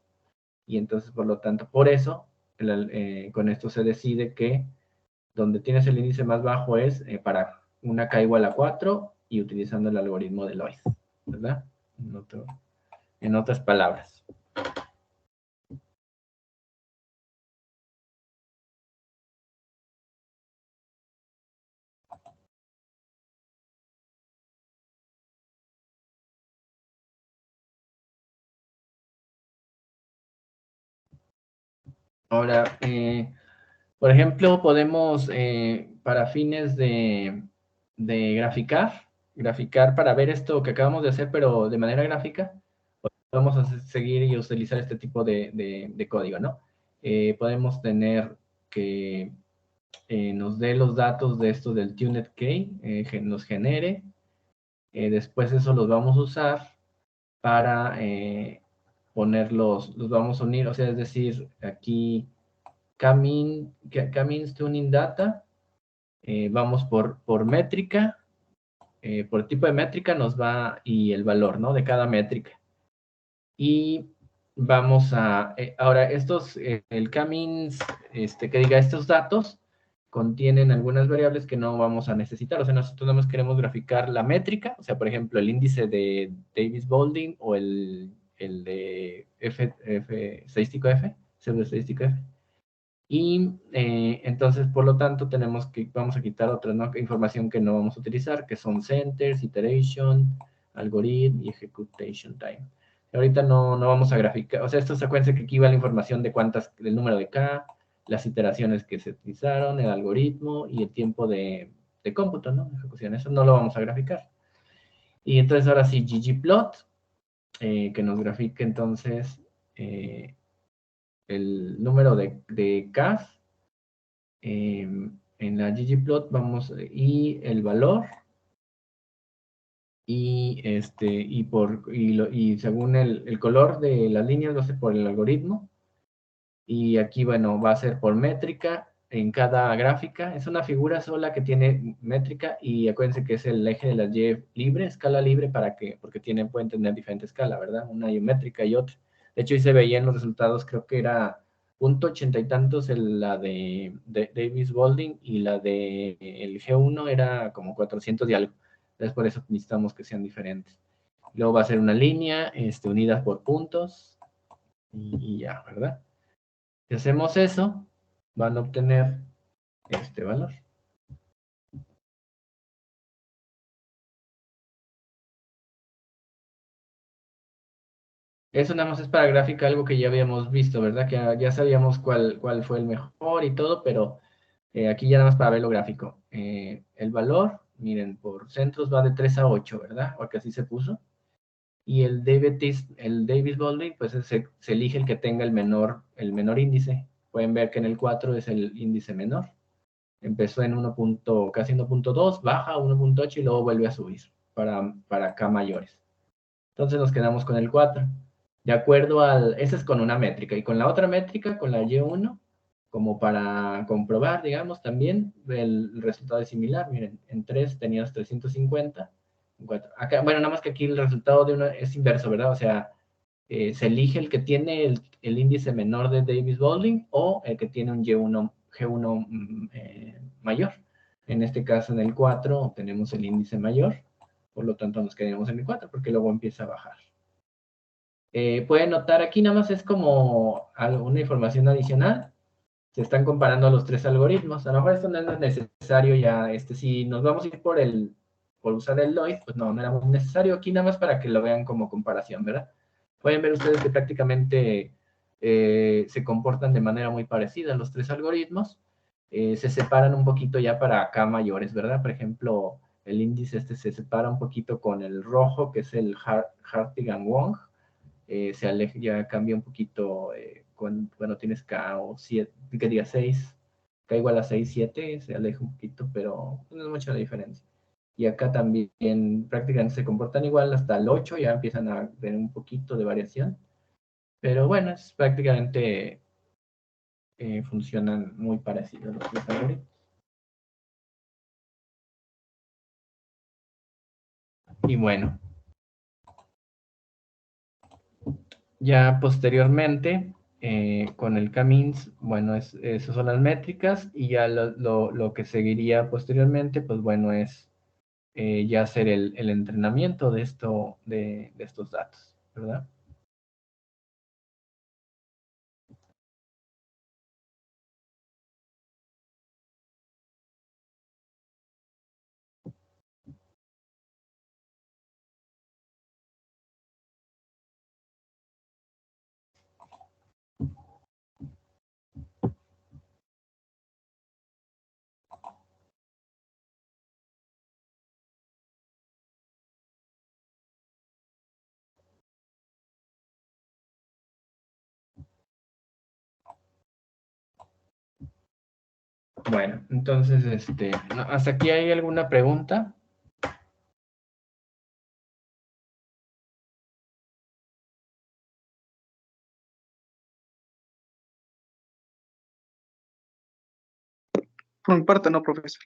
y entonces, por lo tanto, por eso, con esto se decide que donde tienes el índice más bajo es para una K igual a 4 y utilizando el algoritmo de Lloyd, ¿verdad? En otras palabras. Ahora, por ejemplo, podemos, para fines de graficar para ver esto que acabamos de hacer, pero de manera gráfica, vamos a seguir y utilizar este tipo de código, ¿no? Podemos tener que nos dé los datos de esto del tuned K, nos genere, después eso los vamos a usar para los vamos a unir, o sea, es decir, aquí K-means tuning data, vamos por métrica, por tipo de métrica nos va y el valor, ¿no? De cada métrica. Y vamos a, ahora el K-means, que diga estos datos, contienen algunas variables que no vamos a necesitar. O sea, nosotros nada más queremos graficar la métrica, o sea, por ejemplo, el índice de Davis Baldwin o el de estadístico F, pseudoestadístico F. Y entonces, por lo tanto, vamos a quitar otra información que no vamos a utilizar, que son centers, iteration, algorithm y execution time. Ahorita no vamos a graficar, o sea, esto se acuérdense que aquí va la información del número de K, las iteraciones que se utilizaron, el algoritmo y el tiempo de cómputo, ¿no? De ejecución. Eso no lo vamos a graficar. Y entonces ahora sí, ggplot, que nos grafique entonces el número de Ks en la ggplot y el valor y según el color de las líneas lo hace por el algoritmo. Y aquí, bueno, va a ser por métrica en cada gráfica. Es una figura sola que tiene métrica y acuérdense que es el eje de la Y libre, escala libre, porque pueden tener diferente escala, ¿verdad? Una métrica y otra. De hecho, ahí se veía en los resultados, creo que era .80 y tantos la de Davis Baldwin y la de el G1 era como 400 y algo. Entonces, por eso necesitamos que sean diferentes. Luego va a ser una línea unidas por puntos y ya, ¿verdad? Si hacemos eso, van a obtener este valor. Eso nada más es para gráfica, algo que ya habíamos visto, ¿verdad? Que ya sabíamos cuál fue el mejor y todo, pero aquí ya nada más para ver lo gráfico. El valor, miren, por centros va de 3 a 8, ¿verdad? Porque así se puso. Y el Davis Baldwin, pues se elige el que tenga el menor índice. Pueden ver que en el 4 es el índice menor. Empezó en casi 1.2, baja a 1.8 y luego vuelve a subir para K mayores. Entonces nos quedamos con el 4. De acuerdo ese es con una métrica. Y con la otra métrica, con la Y1, como para comprobar, digamos, también el resultado es similar. Miren, en 3 tenías 350, 4. Acá, bueno, nada más que aquí el resultado de uno es inverso, ¿verdad? O sea, se elige el que tiene el índice menor de Davis-Baldwin o el que tiene un G1 mayor. En este caso, en el 4, tenemos el índice mayor, por lo tanto nos quedamos en el 4, porque luego empieza a bajar. Pueden notar aquí nada más es como alguna información adicional. Se están comparando los tres algoritmos. A lo mejor esto no es necesario ya. Si nos vamos a ir por usar el Lloyd, pues no era muy necesario. Aquí nada más para que lo vean como comparación, ¿verdad? Pueden ver ustedes que prácticamente se comportan de manera muy parecida los tres algoritmos. Se separan un poquito ya para acá mayores, ¿verdad? Por ejemplo, el índice se separa un poquito con el rojo, que es el Hartigan-Wong. Se aleja, ya cambia un poquito cuando tienes K o 7, que diga 6, K igual a 6, 7, se aleja un poquito, pero no es mucha la diferencia. Y acá también prácticamente se comportan igual, hasta el 8 ya empiezan a tener un poquito de variación. Pero bueno, es prácticamente funcionan muy parecidos los tres algoritmos. Y bueno, ya posteriormente, con el K-means, bueno, esas son las métricas y ya lo que seguiría posteriormente, pues bueno, es ya hacer el entrenamiento de estos datos, ¿verdad? Bueno, entonces, ¿hasta aquí hay alguna pregunta?
Por mi parte, no, profesor.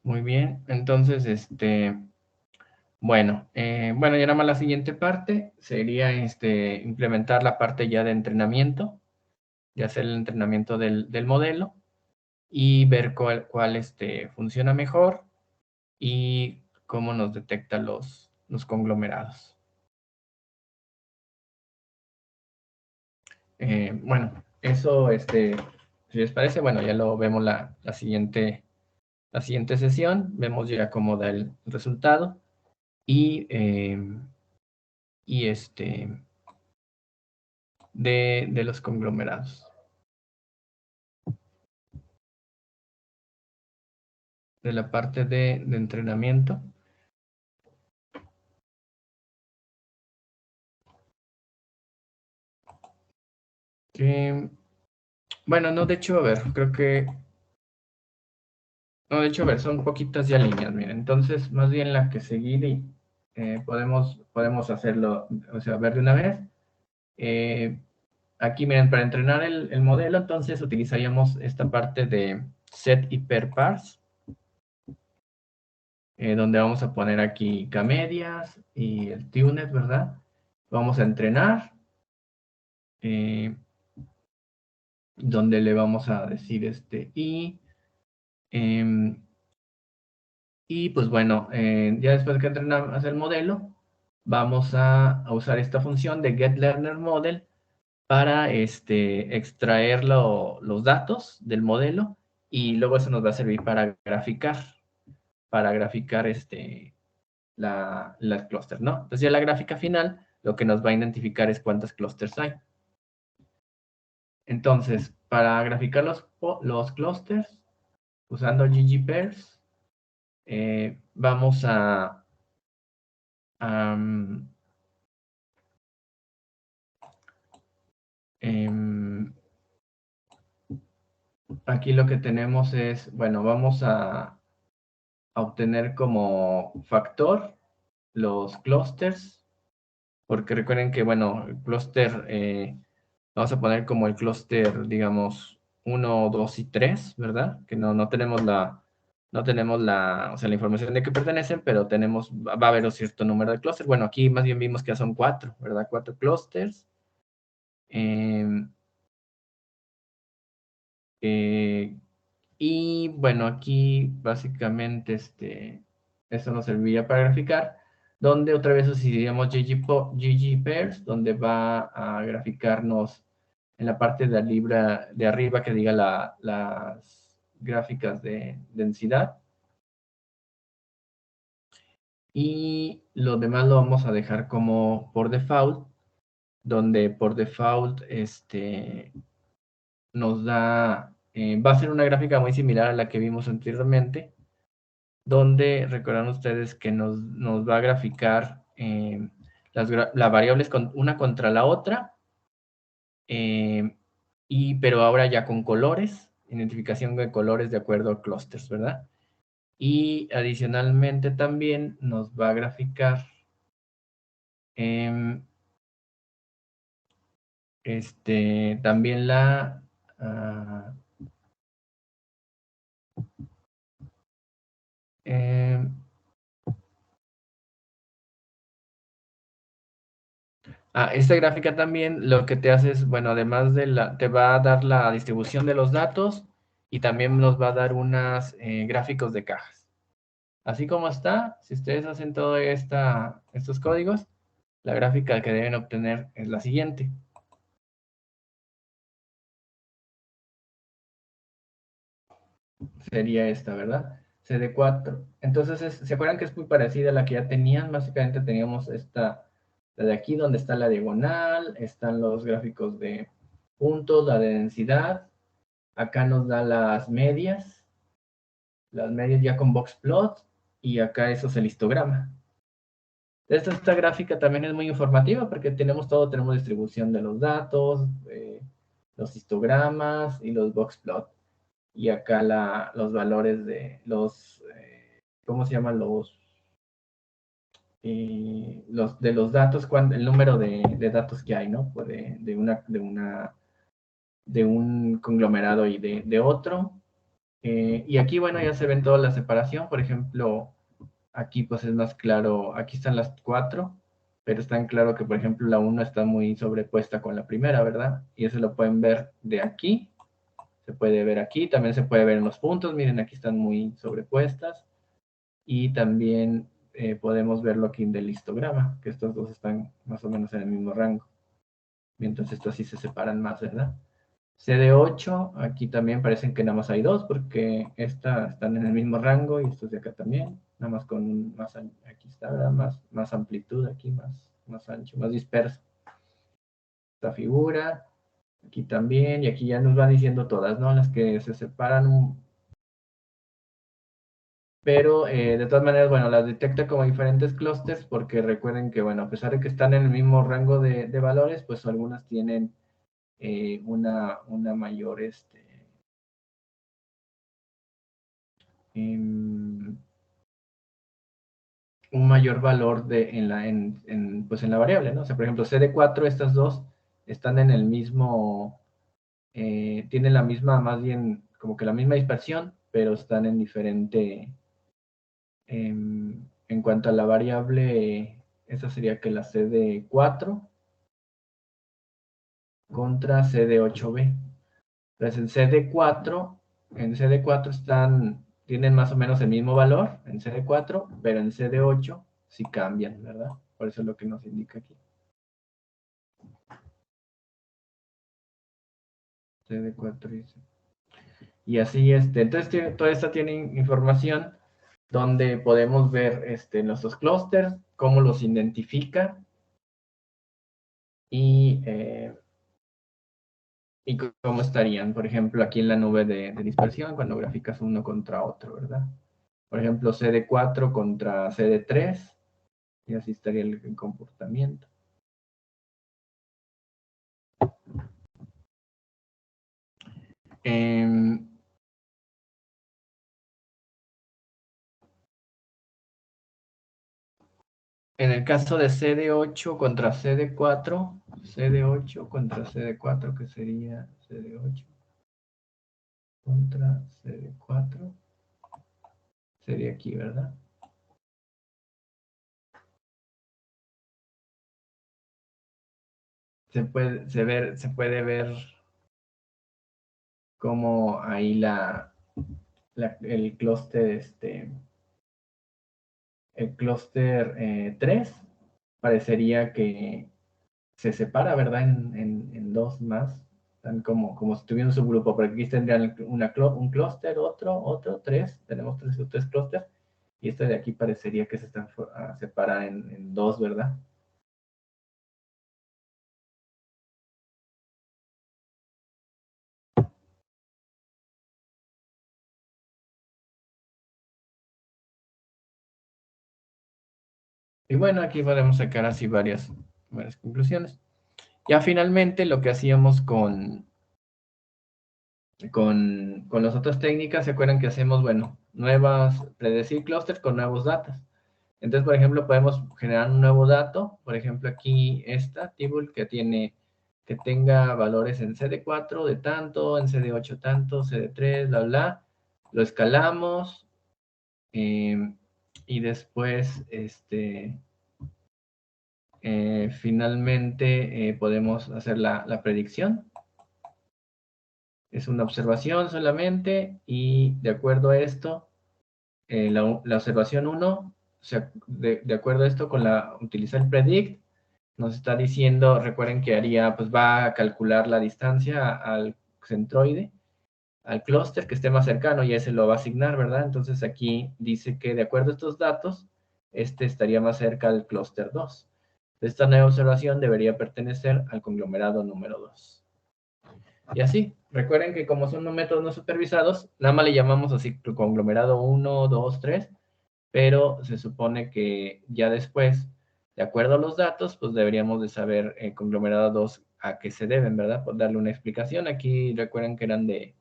Muy bien, entonces, bueno, bueno, ya nada más la siguiente parte sería implementar la parte ya de entrenamiento, de hacer el entrenamiento del modelo y ver cuál funciona mejor y cómo nos detecta los conglomerados. Bueno, eso, si les parece, bueno, ya lo vemos la siguiente sesión, vemos ya cómo da el resultado y, y de los conglomerados. De la parte de entrenamiento. Bueno, no, de hecho, a ver, creo que... No, de hecho, a ver, son poquitas ya líneas, miren. Entonces, más bien la que seguir y podemos hacerlo, o sea, ver de una vez. Aquí, miren, para entrenar el modelo, entonces utilizaríamos esta parte de set y per parse, donde vamos a poner aquí K-medias y el tunet, ¿verdad? Vamos a entrenar, donde le vamos a decir y pues bueno, ya después que entrenamos el modelo, vamos a usar esta función de getLearnerModel para extraer los datos del modelo y luego eso nos va a servir para graficar las clústeres, ¿no? Entonces ya la gráfica final lo que nos va a identificar es cuántas clústeres hay. Entonces, para graficar los clústeres, usando ggpairs, vamos a aquí lo que tenemos es, bueno, vamos a obtener como factor los clusters, porque recuerden que, bueno, el clúster, vamos a poner como el clúster, digamos, 1, 2 y 3, ¿verdad? Que no tenemos o sea, la información de que pertenecen, pero va a haber un cierto número de clústeres. Bueno, aquí más bien vimos que ya son 4, ¿verdad? 4 clústeres. Y bueno, aquí básicamente eso nos serviría para graficar, donde otra vez utilizaríamos ggpairs, donde va a graficarnos en la parte de arriba que diga las gráficas de densidad. Y lo demás lo vamos a dejar como por default, donde por default nos da, va a ser una gráfica muy similar a la que vimos anteriormente, donde recuerdan ustedes que nos va a graficar las variables una contra la otra, pero ahora ya con colores, identificación de colores de acuerdo a clusters, ¿verdad? Y adicionalmente también nos va a graficar también esta gráfica también lo que te hace es, bueno, además te va a dar la distribución de los datos y también nos va a dar unos gráficos de cajas. Así como está, si ustedes hacen todos estos códigos, la gráfica que deben obtener es la siguiente. Sería esta, ¿verdad? CD4. Entonces, ¿se acuerdan que es muy parecida a la que ya tenían? Básicamente teníamos la de aquí donde está la diagonal, están los gráficos de puntos, la de densidad. Acá nos da las medias ya con boxplot, y acá eso es el histograma. Esta gráfica también es muy informativa porque tenemos distribución de los datos, los histogramas y los boxplot. Y acá los valores de ¿cómo se llaman? De los datos, el número de datos que hay, ¿no? Pues de un conglomerado y de otro. Y aquí, bueno, ya se ven toda la separación. Por ejemplo, aquí pues es más claro, aquí están las 4, pero está en claro que, por ejemplo, la 1 está muy sobrepuesta con la primera, ¿verdad? Y eso lo pueden ver de aquí. Se puede ver aquí, también se puede ver en los puntos. Miren, aquí están muy sobrepuestas. Y también podemos verlo aquí del histograma, que estos dos están más o menos en el mismo rango. Mientras estos sí se separan más, ¿verdad? CD8, aquí también parecen que nada más hay 2, porque están en el mismo rango y estos de acá también, nada más con aquí está, ¿verdad? Más amplitud aquí, más ancho, más disperso. Esta figura, aquí también, y aquí ya nos van diciendo todas, ¿no? Las que se separan pero de todas maneras, bueno, las detecta como diferentes clústeres porque recuerden que, bueno, a pesar de que están en el mismo rango de valores, pues algunas tienen una mayor, un mayor valor pues en la variable, ¿no? O sea, por ejemplo, CD4, estas dos están en el mismo, tienen la misma, más bien, como que la misma dispersión, pero están en diferente, en cuanto a la variable, esa sería que la CD4 contra CD8B. Entonces en CD4 tienen más o menos el mismo valor en CD4, pero en CD8 sí cambian, ¿verdad? Por eso es lo que nos indica aquí. CD4 y C. Y así, entonces toda esta tiene información donde podemos ver nuestros clústeres, cómo los identifica y cómo estarían, por ejemplo, aquí en la nube de dispersión, cuando graficas uno contra otro, ¿verdad? Por ejemplo, CD4 contra CD3, y así estaría el comportamiento. En el caso de CD8 contra CD4, CD8 contra CD4, que sería CD8 contra CD4, sería aquí, ¿verdad? Se puede ver cómo ahí el clúster, el clúster 3 parecería que se separa, ¿verdad? En dos más, están como si tuvieran un subgrupo, pero aquí tendrían un clúster, otro, tres, tenemos tres clústeres, y este de aquí parecería que se separa en dos, ¿verdad? Y bueno, aquí podemos sacar así varias conclusiones. Ya finalmente lo que hacíamos con las otras técnicas, ¿se acuerdan que hacemos, bueno, predecir clústeres con nuevos datos? Entonces, por ejemplo, podemos generar un nuevo dato, por ejemplo, aquí esta table que tenga valores en CD4 de tanto, en CD8 tanto, CD3, bla, bla, lo escalamos, y después, finalmente podemos hacer la predicción. Es una observación solamente y de acuerdo a esto, la observación 1, de acuerdo a esto, utilizar el predict, nos está diciendo, recuerden que pues va a calcular la distancia al centroide, al clúster que esté más cercano y ese lo va a asignar, ¿verdad? Entonces aquí dice que de acuerdo a estos datos, estaría más cerca del clúster 2. Esta nueva observación debería pertenecer al conglomerado número 2. Y así, recuerden que como son métodos no supervisados, nada más le llamamos así conglomerado 1, 2, 3, pero se supone que ya después, de acuerdo a los datos, pues deberíamos de saber conglomerado 2 a qué se deben, ¿verdad? Por darle una explicación. Aquí recuerden que eran de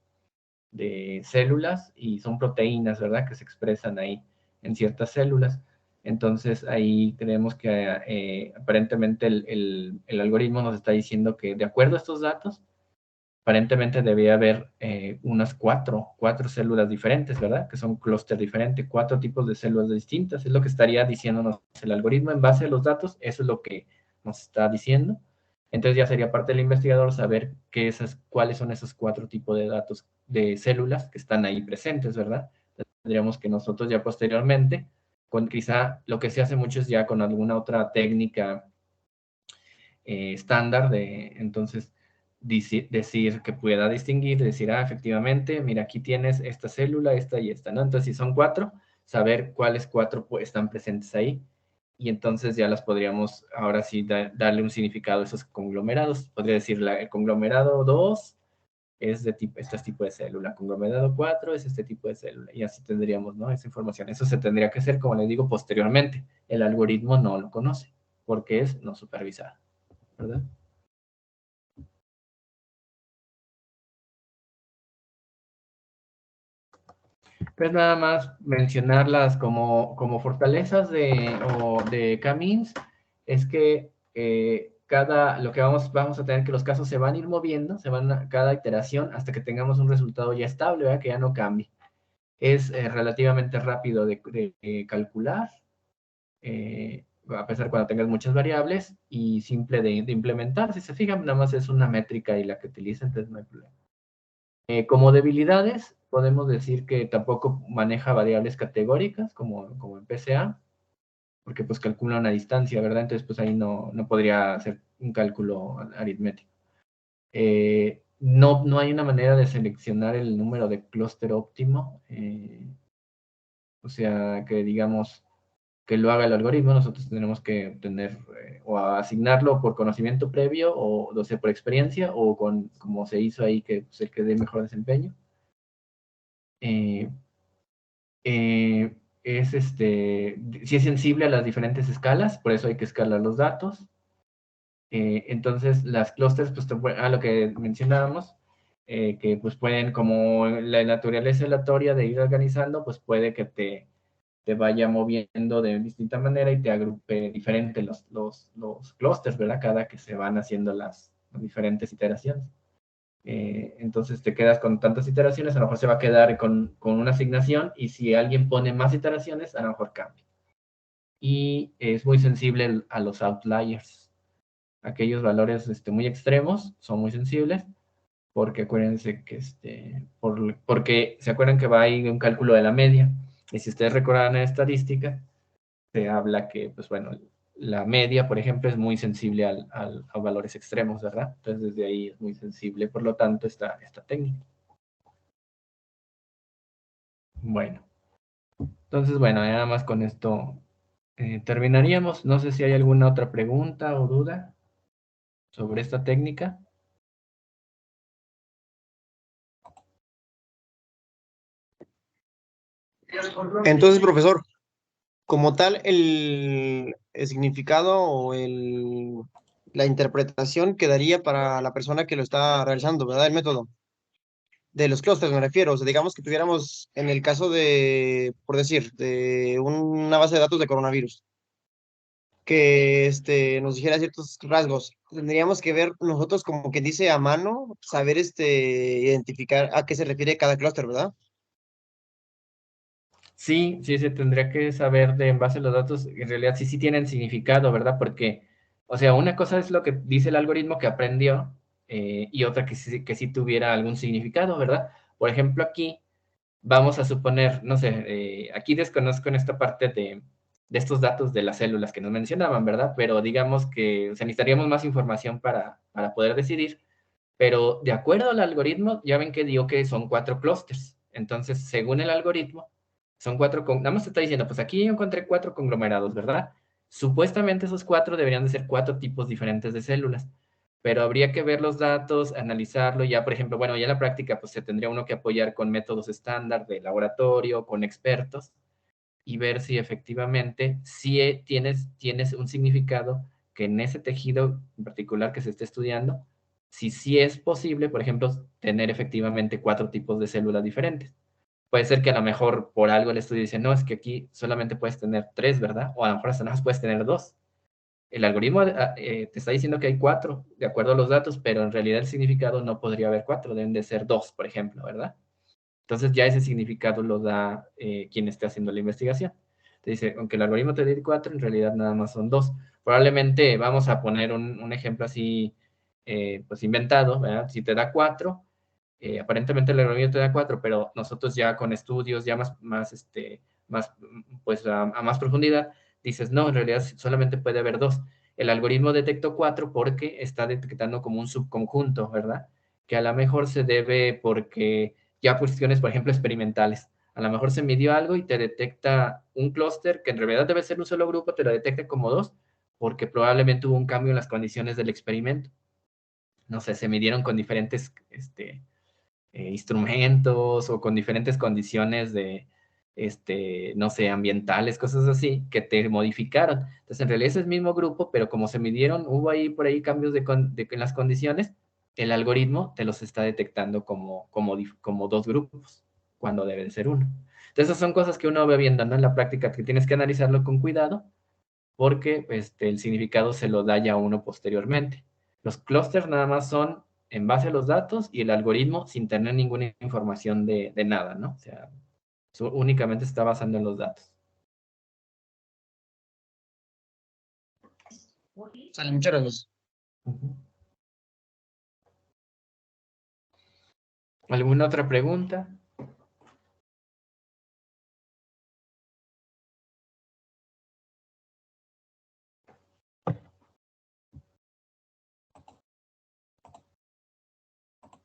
células y son proteínas, ¿verdad? Que se expresan ahí en ciertas células. Entonces ahí creemos que aparentemente el algoritmo nos está diciendo que de acuerdo a estos datos, aparentemente debía haber unas cuatro células diferentes, ¿verdad? Que son clúster diferente, 4 tipos de células distintas. Es lo que estaría diciéndonos el algoritmo en base a los datos. Eso es lo que nos está diciendo. Entonces ya sería parte del investigador saber cuáles son esos 4 tipos de datos de células que están ahí presentes, ¿verdad? Tendríamos que nosotros ya posteriormente, quizá lo que se hace mucho es ya con alguna otra técnica estándar entonces, decir que pueda distinguir, decir, efectivamente, mira, aquí tienes esta célula, esta y esta, ¿no? Entonces, si son 4, saber cuáles 4 están presentes ahí, y entonces ya las podríamos, ahora sí, darle un significado a esos conglomerados. Podría decir, el conglomerado 2 es de este tipo de célula, conglomerado 4 es este tipo de célula, y así tendríamos, ¿no? Esa información. Eso se tendría que hacer, como les digo, posteriormente. El algoritmo no lo conoce, porque es no supervisado, ¿verdad? Pues nada más mencionarlas como fortalezas de K-means, es que lo que vamos a tener que los casos se van a ir moviendo, cada iteración hasta que tengamos un resultado ya estable, ¿verdad? Que ya no cambie. Es relativamente rápido de calcular, a pesar cuando tengas muchas variables, y simple de implementar. Si se fijan, nada más es una métrica y la que utiliza, entonces no hay problema. Como debilidades, podemos decir que tampoco maneja variables categóricas como en PCA. porque pues calcula una distancia, ¿verdad? Entonces pues ahí no podría hacer un cálculo aritmético. No hay una manera de seleccionar el número de clúster óptimo, o sea, que digamos que lo haga el algoritmo, nosotros tenemos que obtener o asignarlo por conocimiento previo, o no sé, por experiencia, o con como se hizo ahí, que pues, el que dé mejor desempeño. Sí es sensible a las diferentes escalas, por eso hay que escalar los datos. Entonces, las clusters, pues, a lo que mencionábamos, que pues pueden, como la naturaleza aleatoria de ir organizando, pues puede que te vaya moviendo de distinta manera y te agrupe diferente los clusters, ¿verdad? Cada que se van haciendo las diferentes iteraciones. Entonces te quedas con tantas iteraciones, a lo mejor se va a quedar con una asignación, y si alguien pone más iteraciones, a lo mejor cambia. Y es muy sensible a los outliers. Aquellos valores muy extremos son muy sensibles, porque acuérdense que porque se acuerdan que va ahí un cálculo de la media, y si ustedes recuerdan en estadística, se habla que, pues bueno, la media, por ejemplo, es muy sensible a valores extremos, ¿verdad? Entonces, desde ahí es muy sensible, por lo tanto, esta técnica. Bueno, entonces, bueno, nada más con esto terminaríamos. No sé si hay alguna otra pregunta o duda sobre esta técnica.
Entonces, profesor, como tal, el significado o la interpretación quedaría para la persona que lo está realizando, ¿verdad? El método de los clústeres, me refiero. O sea, digamos que tuviéramos, en el caso de, por decir, de una base de datos de coronavirus, que nos dijera ciertos rasgos. Tendríamos que ver nosotros, como que dice a mano, saber identificar a qué se refiere cada clúster, ¿verdad?
Sí, se tendría que saber en base a los datos, en realidad sí tienen significado, ¿verdad? Porque, o sea, una cosa es lo que dice el algoritmo que aprendió, y otra que sí tuviera algún significado, ¿verdad? Por ejemplo, aquí vamos a suponer, no sé, aquí desconozco en esta parte de estos datos de las células que nos mencionaban, ¿verdad? Pero digamos que, o sea, necesitaríamos más información para poder decidir, pero de acuerdo al algoritmo, ya ven que digo que son 4 clústeres. Entonces, según el algoritmo, son 4, nada más te está diciendo, pues aquí yo encontré 4 conglomerados, ¿verdad? Supuestamente esos 4 deberían de ser 4 tipos diferentes de células, pero habría que ver los datos, analizarlo. Ya, por ejemplo, bueno, ya en la práctica, pues se tendría uno que apoyar con métodos estándar de laboratorio, con expertos, y ver si efectivamente sí tienes un significado que en ese tejido en particular que se esté estudiando, si sí es posible, por ejemplo, tener efectivamente 4 tipos de células diferentes. Puede ser que a lo mejor por algo el estudio dice, no, es que aquí solamente puedes tener 3, ¿verdad? O a lo mejor hasta nada más puedes tener 2. El algoritmo te está diciendo que hay 4, de acuerdo a los datos, pero en realidad el significado no podría haber 4, deben de ser 2, por ejemplo, ¿verdad? Entonces ya ese significado lo da quien esté haciendo la investigación. Te dice, aunque el algoritmo te dé 4, en realidad nada más son 2. Probablemente vamos a poner un ejemplo así, pues inventado, ¿verdad? Si te da 4, aparentemente el algoritmo te da 4, pero nosotros ya con estudios ya más pues a más profundidad, dices, no, en realidad solamente puede haber 2. El algoritmo detectó 4 porque está detectando como un subconjunto, ¿verdad? Que a lo mejor se debe porque ya cuestiones, por ejemplo, experimentales. A lo mejor se midió algo y te detecta un clúster que en realidad debe ser un solo grupo, te lo detecta como 2, porque probablemente hubo un cambio en las condiciones del experimento. No sé, se midieron con diferentes instrumentos o con diferentes condiciones no sé, ambientales, cosas así, que te modificaron. Entonces, en realidad es el mismo grupo, pero como se midieron, hubo ahí por ahí cambios en las condiciones, el algoritmo te los está detectando como 2 grupos, cuando debe de ser uno. Entonces, esas son cosas que uno va viendo, ¿no? En la práctica, que tienes que analizarlo con cuidado, porque el significado se lo da ya uno posteriormente. Los clústeres nada más son en base a los datos, y el algoritmo sin tener ninguna información de nada, ¿no? O sea, únicamente se está basando en los datos.
Sale, muchas gracias.
¿Alguna otra pregunta?